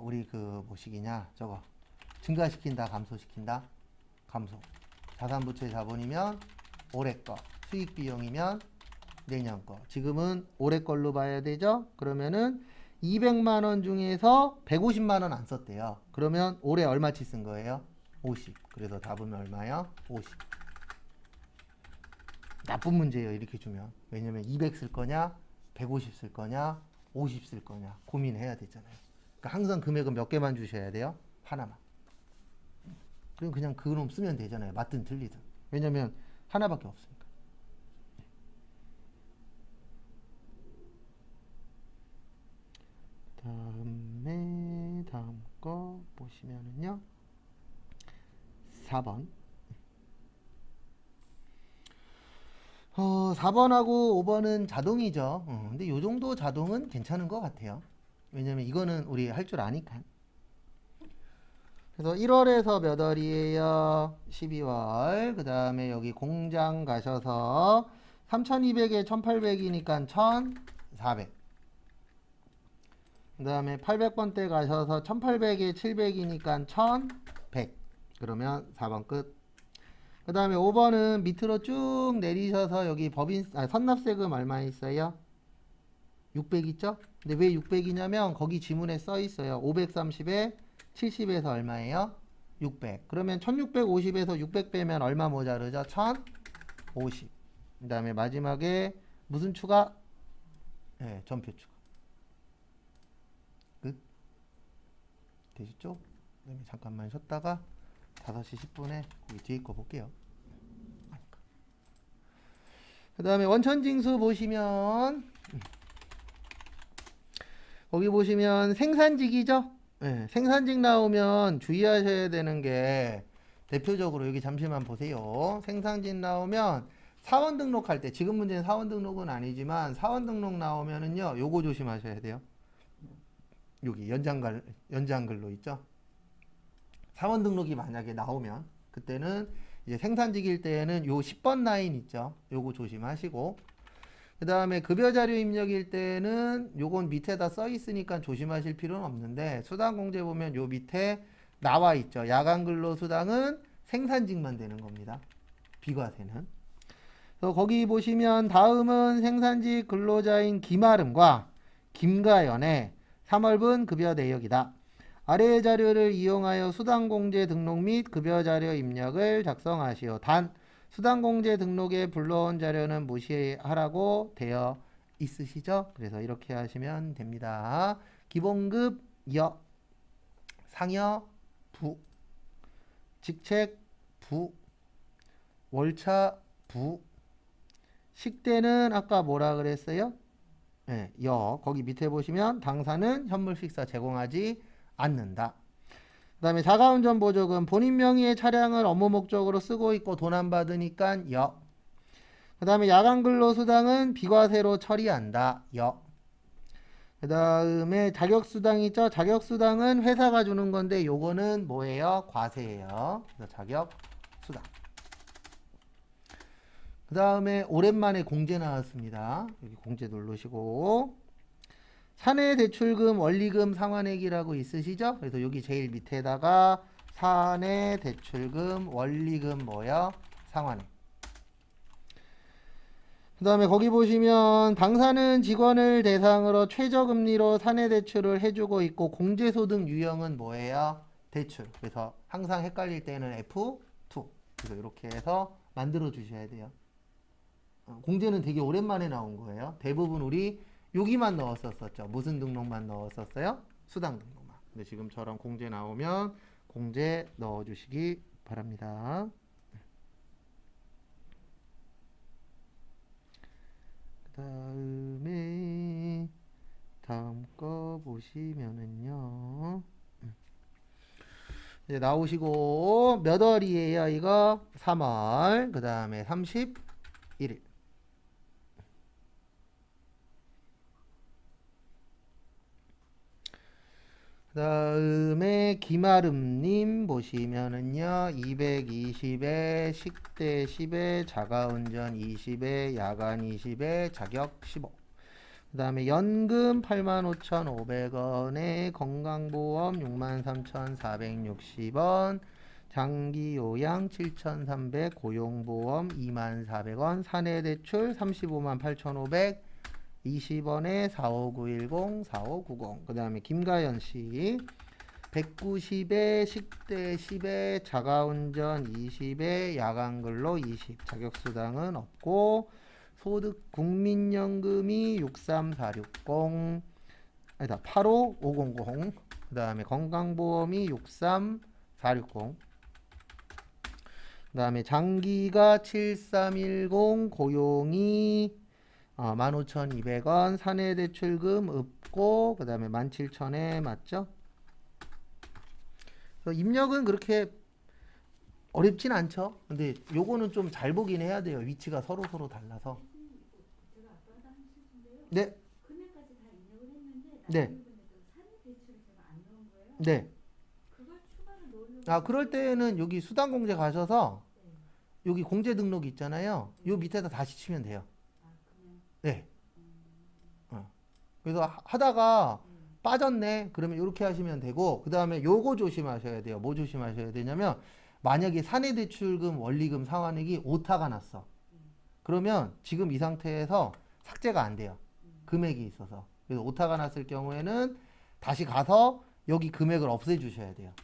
우리 그 뭐시기냐 저거 증가시킨다 감소시킨다 감소. 자산부채 자본이면 올해 거, 수익 비용이면 내년 거. 지금은 올해 걸로 봐야 되죠. 그러면은 200만원 중에서 150만원 안 썼대요. 그러면 올해 얼마치 쓴 거예요? 50. 그래서 답은 얼마요? 50. 나쁜 문제예요. 이렇게 주면. 왜냐면 200 쓸 거냐, 150 쓸 거냐, 50 쓸 거냐 고민해야 되잖아요. 그러니까 항상 금액은 몇 개만 주셔야 돼요? 하나만. 그럼 그냥 그놈 쓰면 되잖아요. 맞든 틀리든. 왜냐면 하나밖에 없으니까. 다음 거 보시면은요. 4번. 4번하고 5번은 자동이죠. 근데 요 정도 자동은 괜찮은 것 같아요. 왜냐면 이거는 우리 할 줄 아니까. 그래서 1월에서 몇 월이에요? 12월. 그 다음에 여기 공장 가셔서 3200에 1800이니까 1400. 그 다음에 800번대 가셔서 1800에 700이니까 1100. 그러면 4번 끝. 그 다음에 5번은 밑으로 쭉 내리셔서 여기 선납세금 얼마 있어요? 600 있죠? 근데 왜 600이냐면 거기 지문에 써 있어요. 530에 70에서 얼마예요? 600. 그러면 1650에서 600 빼면 얼마 모자르죠? 1050. 그 다음에 마지막에 무슨 추가? 네, 전표 추가. 끝. 되셨죠? 그다음에 잠깐만 쉬었다가 5시 10분에 우리 뒤에 거 볼게요. 그 다음에 원천징수 보시면 거기 보시면 생산직이죠. 네, 생산직 나오면 주의하셔야 되는 게 대표적으로 여기 잠시만 보세요. 생산직 나오면 사원 등록할 때 지금 문제는 사원 등록은 아니지만 사원 등록 나오면은요 요거 조심하셔야 돼요. 여기 연장근로 있죠. 사원 등록이 만약에 나오면 그때는 이제 생산직일 때는 요 10번 라인 있죠. 요거 조심하시고 그 다음에 급여자료 입력일 때는 요건 밑에다 써 있으니까 조심하실 필요는 없는데 수당공제 보면 요 밑에 나와 있죠. 야간근로수당은 생산직만 되는 겁니다. 비과세는. 그래서 거기 보시면 다음은 생산직 근로자인 김아름과 김가연의 3월분 급여 내역이다. 아래의 자료를 이용하여 수당공제 등록 및 급여자료 입력을 작성하시오. 단 수당공제 등록에 불러온 자료는 무시하라고 되어 있으시죠? 그래서 이렇게 하시면 됩니다. 기본급 여, 상여 부, 직책 부, 월차 부, 식대는 아까 뭐라 그랬어요? 네, 여. 거기 밑에 보시면 당사는 현물 식사 제공하지 않는다. 그 다음에 자가운전 보조금 본인 명의의 차량을 업무 목적으로 쓰고 있고 돈 안 받으니까 여. 그 다음에 야간근로수당은 비과세로 처리한다. 여. 그 다음에 자격수당 있죠. 자격수당은 회사가 주는 건데 요거는 뭐예요? 과세예요. 그래서 자격수당. 그 다음에 오랜만에 공제 나왔습니다. 여기 공제 누르시고 사내대출금 원리금 상환액이라고 있으시죠? 그래서 여기 제일 밑에다가 사내대출금 원리금 뭐야? 상환액. 그 다음에 거기 보시면 당사는 직원을 대상으로 최저금리로 사내대출을 해주고 있고 공제소득 유형은 뭐예요? 대출. 그래서 항상 헷갈릴 때는 F2. 그래서 이렇게 해서 만들어 주셔야 돼요. 공제는 되게 오랜만에 나온 거예요. 대부분 우리 여기만 넣었었죠. 무슨 등록만 넣었었어요? 수당 등록만. 근데 지금처럼 공제 나오면 공제 넣어주시기 바랍니다. 그 다음에 다음 거 보시면은요. 이제 나오시고 몇 월이에요? 이거 3월. 그 다음에 31일. 그 다음에 김아름님 보시면은요 220에 식대 10에 자가운전 20에 야간 20에 자격 15. 그 다음에 연금 85,500원에 건강보험 63,460원 장기요양 7,300 고용보험 24,400원 사내대출 35,8,500 20원에 45910 4590. 그 다음에 김가연씨 190에 식대 10에 자가운전 20에 야간근로 20 자격수당은 없고 소득 국민연금이 63460 아니다 85500. 그 다음에 건강보험이 63460. 그 다음에 장기가 7310 고용이 15,200원 사내대출금 없고 그 다음에 17,000에 맞죠? 입력은 그렇게 어렵진 않죠. 근데 요거는 좀 잘 보긴 해야 돼요. 위치가 서로 달라서. 제가 아빠가 한 실수인데요. 네. 금액까지 다 입력을 했는데 네. 나중에 보니까 사내 대출을 제가 안 넣은 거예요. 네. 그걸 추가로 넣으려고. 그럴 때는 여기 수당공제 가셔서 네. 여기 공제 등록 있잖아요. 요 밑에다 다시 치면 돼요. 그냥. 네. 그래서 하다가 네. 빠졌네. 그러면 이렇게 하시면 되고 그 다음에 요거 조심하셔야 돼요. 뭐 조심하셔야 되냐면 만약에 사내대출금 원리금 상환액이 오타가 났어. 그러면 지금 이 상태에서 삭제가 안 돼요. 금액이 있어서. 그래서 오타가 났을 경우에는 다시 가서 여기 금액을 없애주셔야 돼요.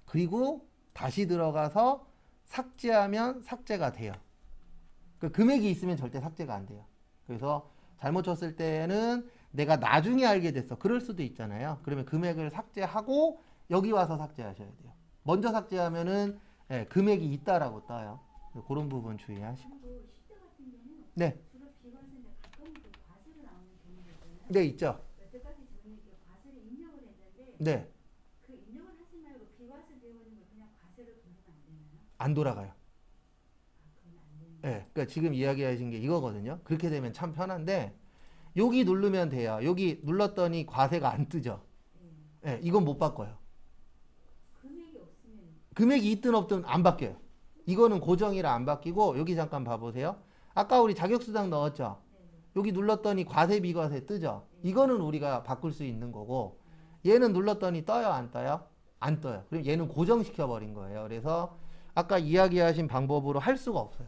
그리고 다시 들어가서 삭제하면 삭제가 돼요. 그 금액이 있으면 절대 삭제가 안 돼요. 그래서 잘못 쳤을 때는 내가 나중에 알게 됐어. 그럴 수도 있잖아요. 그러면 금액을 삭제하고 여기 와서 삭제하셔야 돼요. 먼저 삭제하면은 금액이 있다라고 떠요. 그런 부분 주의하시고. 그리고 10대 같은 경우는 네. 주로 비과세인데 가끔 그 과세로 나오는 경우가 있잖아요. 네, 있죠. 여태까지 저는 이렇게 과세를 입력을 했는데 네. 그 입력을 하지 말고 비과세 되어있는 걸 그냥 과세로 돌리면 안 되나요? 안 돌아가요. 그건 안 되는 네. 그러니까 지금 이야기하신 게 이거거든요. 그렇게 되면 참 편한데 여기 누르면 돼요. 여기 눌렀더니 과세가 안 뜨죠. 네, 이건 못 바꿔요. 금액이 없으면 금액이 있든 없든 안 바뀌어요. 이거는 고정이라 안 바뀌고 여기 잠깐 봐보세요. 아까 우리 자격수당 넣었죠. 여기 눌렀더니 과세 비과세 뜨죠. 이거는 우리가 바꿀 수 있는 거고 얘는 눌렀더니 떠요 안 떠요? 안 떠요. 그럼 얘는 고정시켜 버린 거예요. 그래서 아까 이야기하신 방법으로 할 수가 없어요.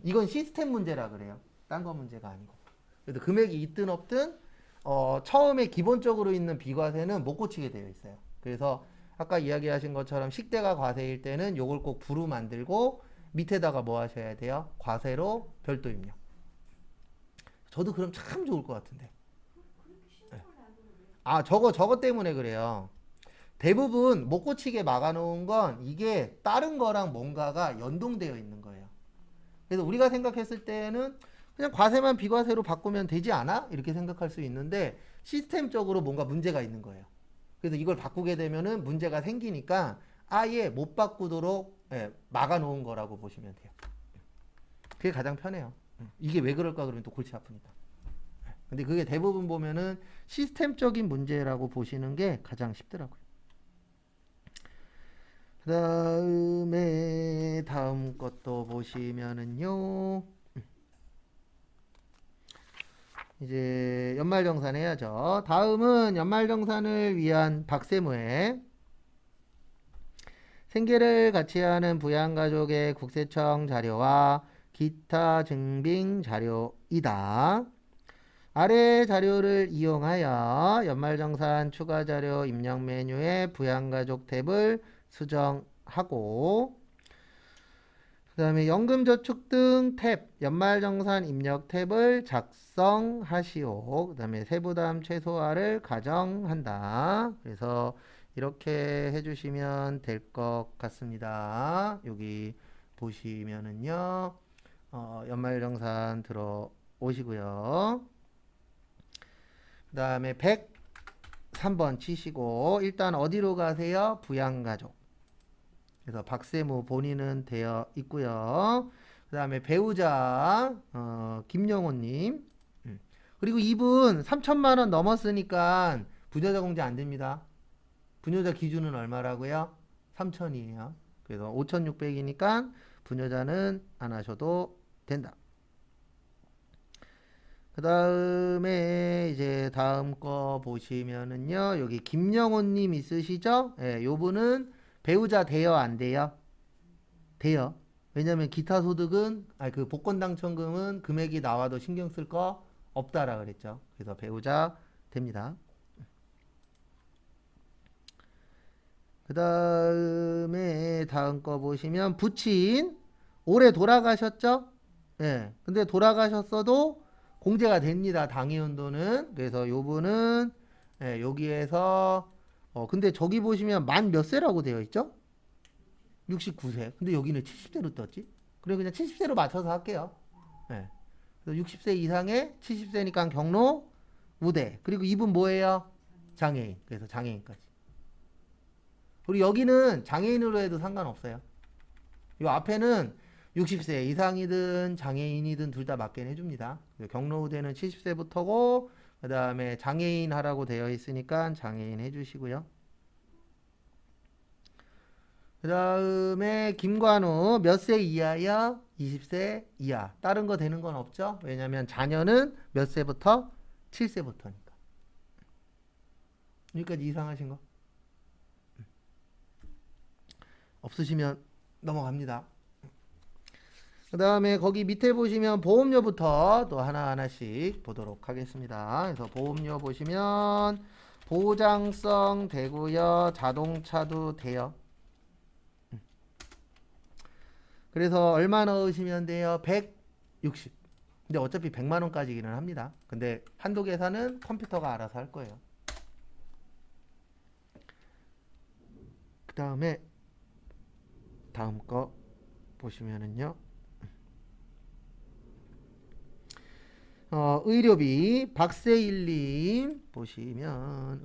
이건 시스템 문제라 그래요. 딴 거 문제가 아니고. 그래서 금액이 있든 없든 처음에 기본적으로 있는 비과세는 못 고치게 되어 있어요. 그래서 아까 이야기하신 것처럼 식대가 과세일 때는 요걸 꼭 부로 만들고 밑에다가 뭐 하셔야 돼요? 과세로 별도 입력. 저도 그럼 참 좋을 것 같은데. 그렇게 쉬운 걸 알고 저거 때문에 그래요. 대부분 못 고치게 막아놓은 건 이게 다른 거랑 뭔가가 연동되어 있는 거예요. 그래서 우리가 생각했을 때는 그냥 과세만 비과세로 바꾸면 되지 않아? 이렇게 생각할 수 있는데 시스템적으로 뭔가 문제가 있는 거예요. 그래서 이걸 바꾸게 되면은 문제가 생기니까 아예 못 바꾸도록 막아놓은 거라고 보시면 돼요. 그게 가장 편해요. 이게 왜 그럴까 그러면 또 골치 아프니까. 근데 그게 대부분 보면은 시스템적인 문제라고 보시는 게 가장 쉽더라고요. 그 다음에 다음 것도 보시면은요. 이제 연말정산 해야죠. 다음은 연말정산을 위한 박세무에 생계를 같이 하는 부양가족의 국세청 자료와 기타 증빙 자료이다. 아래 자료를 이용하여 연말정산 추가 자료 입력 메뉴에 부양가족 탭을 수정하고 그다음에 연금저축 등 탭, 연말정산 입력 탭을 작성하시오. 그다음에 세부담 최소화를 가정한다. 그래서 이렇게 해주시면 될 것 같습니다. 여기 보시면은요, 연말정산 들어오시고요. 그다음에 103번 치시고 일단 어디로 가세요? 부양가족. 그래서 박세무 본인은 되어 있고요. 그 다음에 배우자 김영호님. 그리고 이분 3천만 원 넘었으니까 부녀자 공제 안 됩니다. 부녀자 기준은 얼마라고요? 3천이에요. 그래서 5,600이니까 부녀자는 안 하셔도 된다. 그 다음에 이제 다음 거 보시면은요. 여기 김영호님 있으시죠? 예, 요 분은 배우자 돼요, 안 돼요? 돼요. 왜냐면 기타 소득은, 그 복권 당첨금은 금액이 나와도 신경 쓸 거 없다라 그랬죠. 그래서 배우자 됩니다. 그 다음에 다음 거 보시면 부친 올해 돌아가셨죠? 예. 근데 돌아가셨어도 공제가 됩니다. 당해연도는. 그래서 요분은 예, 여기에서 근데 저기 보시면 만 몇 세라고 되어 있죠? 69세. 근데 여기는 70세로 떴지? 그래 그냥 70세로 맞춰서 할게요. 예. 그래서 60세 이상의 70세니까 경로 우대. 그리고 이분 뭐예요? 장애인. 그래서 장애인까지. 그리고 여기는 장애인으로 해도 상관없어요. 이 앞에는 60세 이상이든 장애인이든 둘 다 맞게 해줍니다. 경로 우대는 70세부터고 그 다음에 장애인 하라고 되어 있으니까 장애인 해주시고요. 그 다음에 김관우 몇 세 이하야? 20세 이하. 다른 거 되는 건 없죠? 왜냐면 자녀는 몇 세부터? 7세부터니까. 여기까지 이상하신 거? 없으시면 넘어갑니다. 그 다음에 거기 밑에 보시면 보험료부터 또 하나하나씩 보도록 하겠습니다. 그래서 보험료 보시면 보장성 되고요. 자동차도 돼요. 그래서 얼마 넣으시면 돼요? 160. 근데 어차피 100만 원까지기는 합니다. 근데 한도 계산은 컴퓨터가 알아서 할 거예요. 그 다음에 다음 거 보시면은요. 의료비 박세일님 보시면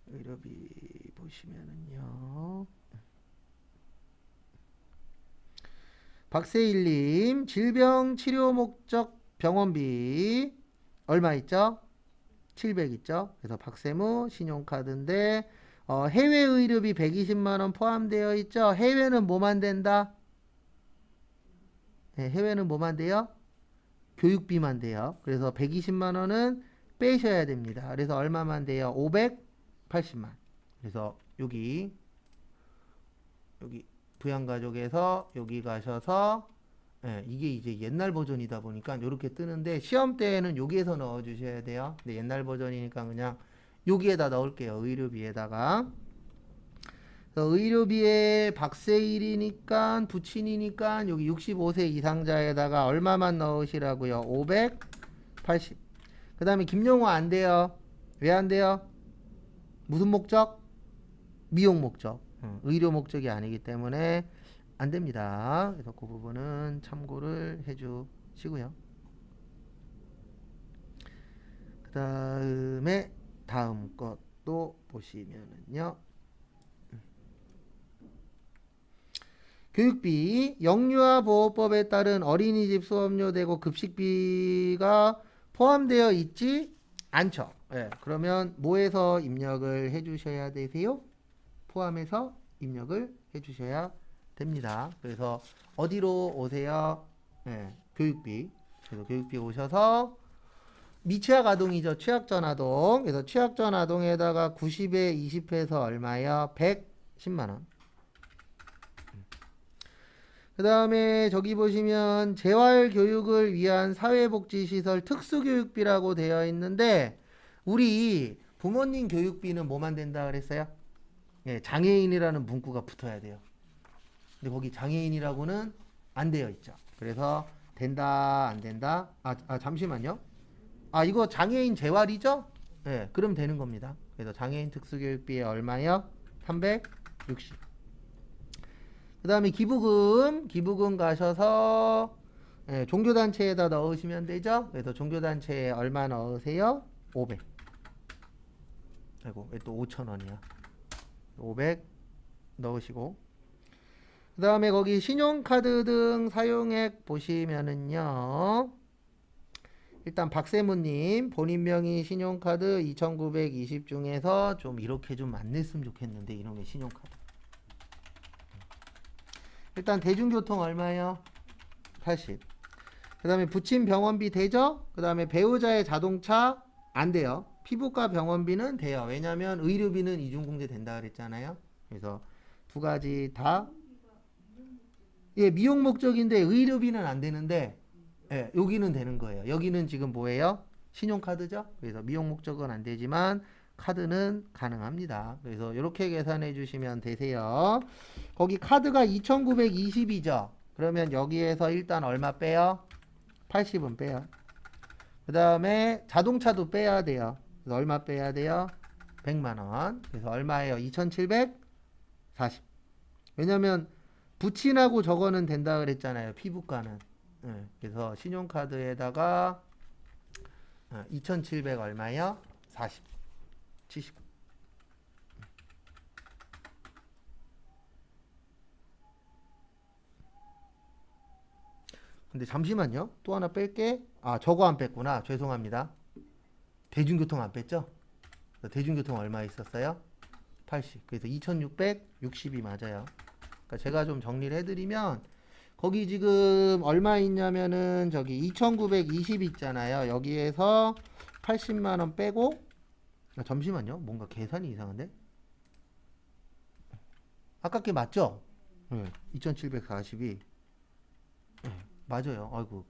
의료비 보시면은요. 박세일님 질병 치료 목적 병원비 얼마 있죠? 700 있죠? 그래서 박세무 신용카드인데 해외 의료비 120만 원 포함되어 있죠? 해외는 뭐만 된다? 네, 해외는 뭐만 돼요? 교육비만 돼요. 그래서 120만 원은 빼셔야 됩니다. 그래서 얼마만 돼요? 580만. 그래서 여기 부양가족에서 여기 가셔서 이게 이제 옛날 버전이다 보니까 이렇게 뜨는데 시험 때에는 여기에서 넣어 주셔야 돼요. 근데 옛날 버전이니까 그냥 여기에다 넣을게요. 의료비에다가. 의료비에 박세일이니까 부친이니까 여기 65세 이상자에다가 얼마만 넣으시라고요? 580. 그 다음에 김용호 안 돼요. 왜 안 돼요? 무슨 목적? 미용 목적. 의료 목적이 아니기 때문에 안 됩니다. 그래서 그 부분은 참고를 해 주시고요. 그 다음에 다음 것도 보시면은요. 교육비, 영유아 보호법에 따른 어린이집 수업료 되고 급식비가 포함되어 있지 않죠. 예, 그러면 뭐에서 입력을 해 주셔야 되세요? 포함해서 입력을 해 주셔야 됩니다. 그래서 어디로 오세요? 예, 교육비. 그래서 교육비 오셔서 미취학 아동이죠. 취학전 아동. 그래서 취학전 아동에다가 90에 20해서 얼마요? 110만 원. 그 다음에 저기 보시면 재활교육을 위한 사회복지시설 특수교육비라고 되어 있는데 우리 부모님 교육비는 뭐만 된다 그랬어요? 예, 장애인이라는 문구가 붙어야 돼요. 근데 거기 장애인이라고는 안 되어 있죠. 그래서 된다 안 된다? 잠시만요. 이거 장애인 재활이죠? 예, 그럼 되는 겁니다. 그래서 장애인 특수교육비에 얼마요? 360. 그 다음에 기부금 가셔서 예, 종교단체에다 넣으시면 되죠? 그래서 종교단체에 얼마 넣으세요? 500. 아이고, 또 5,000원이야. 500 넣으시고. 그 다음에 거기 신용카드 등 사용액 보시면은요. 일단 박세무님 본인 명의 신용카드 2,920 중에서 좀 이렇게 좀 안 냈으면 좋겠는데 이놈의 신용카드. 일단 대중교통 얼마예요? 80. 그 다음에 부친 병원비 되죠? 그 다음에 배우자의 자동차 안 돼요. 피부과 병원비는 돼요. 왜냐면 의료비는 이중공제 된다 그랬잖아요. 그래서 두 가지 다 예, 미용 목적인데 의료비는 안 되는데 예, 여기는 되는 거예요. 여기는 지금 뭐예요? 신용카드죠? 그래서 미용 목적은 안 되지만 카드는 가능합니다. 그래서 이렇게 계산해 주시면 되세요. 거기 카드가 2,920이죠? 그러면 여기에서 일단 얼마 빼요? 80은 빼요. 그 다음에 자동차도 빼야 돼요. 그래서 얼마 빼야 돼요? 100만 원. 그래서 얼마예요? 2,740. 왜냐면 부친하고 저거는 된다 그랬잖아요. 피부과는. 네, 그래서 신용카드에다가 2,700 얼마요? 40. 70. 근데 잠시만요. 또 하나 뺄게. 저거 안 뺐구나. 죄송합니다. 대중교통 안 뺐죠? 대중교통 얼마 있었어요? 80. 그래서 2,660이 맞아요. 그러니까 제가 좀 정리를 해드리면 거기 지금 얼마 있냐면은 저기 2,920 있잖아요. 여기에서 80만 원 빼고 잠시만요. 뭔가 계산이 이상한데? 아까 게 맞죠? 네, 2,742. 네, 맞아요. 아이고.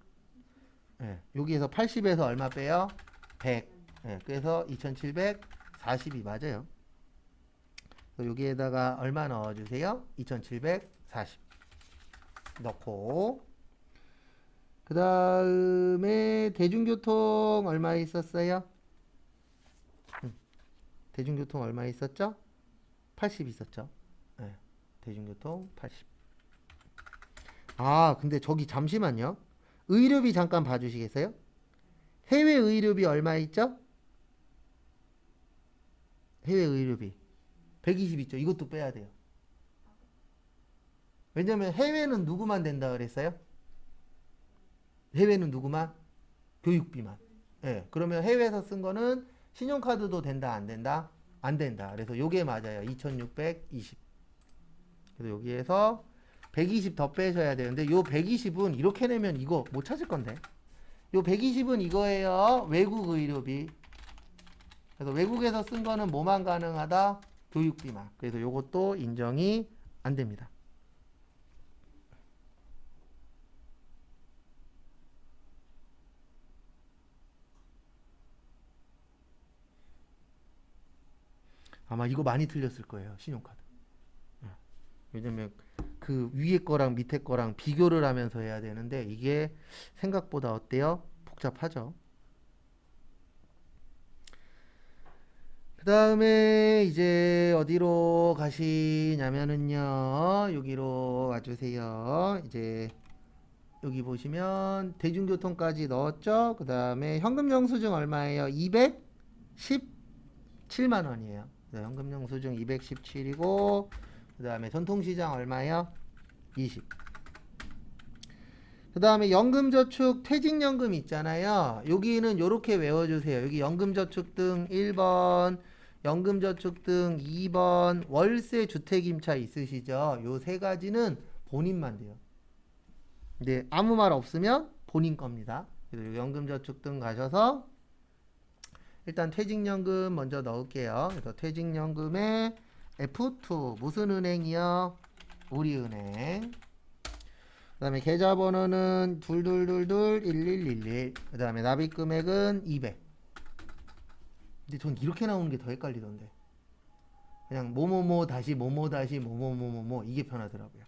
네, 여기에서 80에서 얼마 빼요? 100. 네, 그래서 2,740이 맞아요. 여기에다가 얼마 넣어주세요? 2,740 넣고 그 다음에 대중교통 얼마 있었어요? 대중교통 얼마 있었죠? 80 있었죠? 네, 대중교통 80. 근데 저기 잠시만요. 의료비 잠깐 봐주시겠어요? 해외 의료비 얼마 있죠? 해외 의료비 120 있죠? 이것도 빼야 돼요. 왜냐면 해외는 누구만 된다 그랬어요? 해외는 누구만? 교육비만. 예. 그러면 해외에서 쓴 거는 신용카드도 된다, 안 된다? 안 된다. 그래서 요게 맞아요. 2,620. 그래서 여기에서 120 더 빼셔야 되는데 요 120은 이렇게 내면 이거 못 찾을 건데. 요 120은 이거예요. 외국 의료비. 그래서 외국에서 쓴 거는 뭐만 가능하다? 교육비만. 그래서 요것도 인정이 안 됩니다. 아마 이거 많이 틀렸을 거예요. 신용카드. 왜냐면 그 위에 거랑 밑에 거랑 비교를 하면서 해야 되는데 이게 생각보다 어때요? 복잡하죠. 그 다음에 이제 어디로 가시냐면은요. 여기로 와주세요. 이제 여기 보시면 대중교통까지 넣었죠. 그 다음에 현금 영수증 얼마예요? 217만 원이에요. 현금 영수증 217이고 그 다음에 전통시장 얼마예요? 20. 그 다음에 연금저축 퇴직연금 있잖아요. 여기는 요렇게 외워주세요. 여기 연금저축 등 1번, 연금저축 등 2번, 월세 주택임차 있으시죠? 요 세 가지는 본인만 돼요. 근데 아무 말 없으면 본인 겁니다. 그래서 연금저축 등 가셔서 일단 퇴직연금 먼저 넣을게요. 그래서 퇴직연금에 F2 무슨 은행이요? 우리은행. 그 다음에 계좌번호는 2222-1111. 그 다음에 납입금액은 200. 근데 전 이렇게 나오는 게 더 헷갈리던데. 그냥 뭐뭐뭐 다시 뭐뭐 다시 뭐뭐뭐뭐뭐 이게 편하더라고요.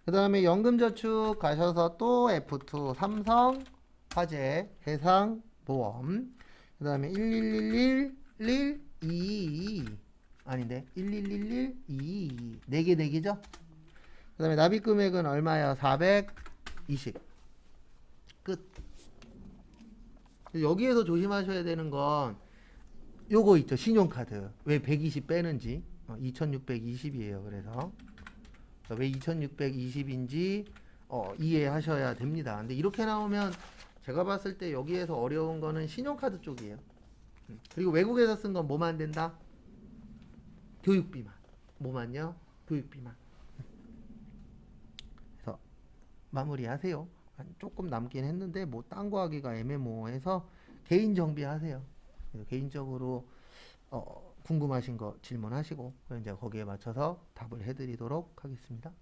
그 다음에 연금저축 가셔서 또 F2 삼성, 화재, 해상, 보험. 그 다음에 1111122 아닌데 1111122 4개 4개죠? 그 다음에 납입 금액은 얼마야? 420 끝. 여기에서 조심하셔야 되는 건 요거 있죠. 신용카드 왜 120 빼는지 2620이에요. 그래서 왜 2620인지 이해하셔야 됩니다. 근데 이렇게 나오면 제가 봤을 때 여기에서 어려운 거는 신용카드 쪽이에요. 그리고 외국에서 쓴 건 뭐만 된다? 교육비만. 뭐만요? 교육비만. 그래서 마무리하세요. 조금 남긴 했는데 뭐 딴 거 하기가 애매모호해서 개인 정비하세요. 그래서 개인적으로 궁금하신 거 질문하시고 그럼 이제 거기에 맞춰서 답을 해드리도록 하겠습니다.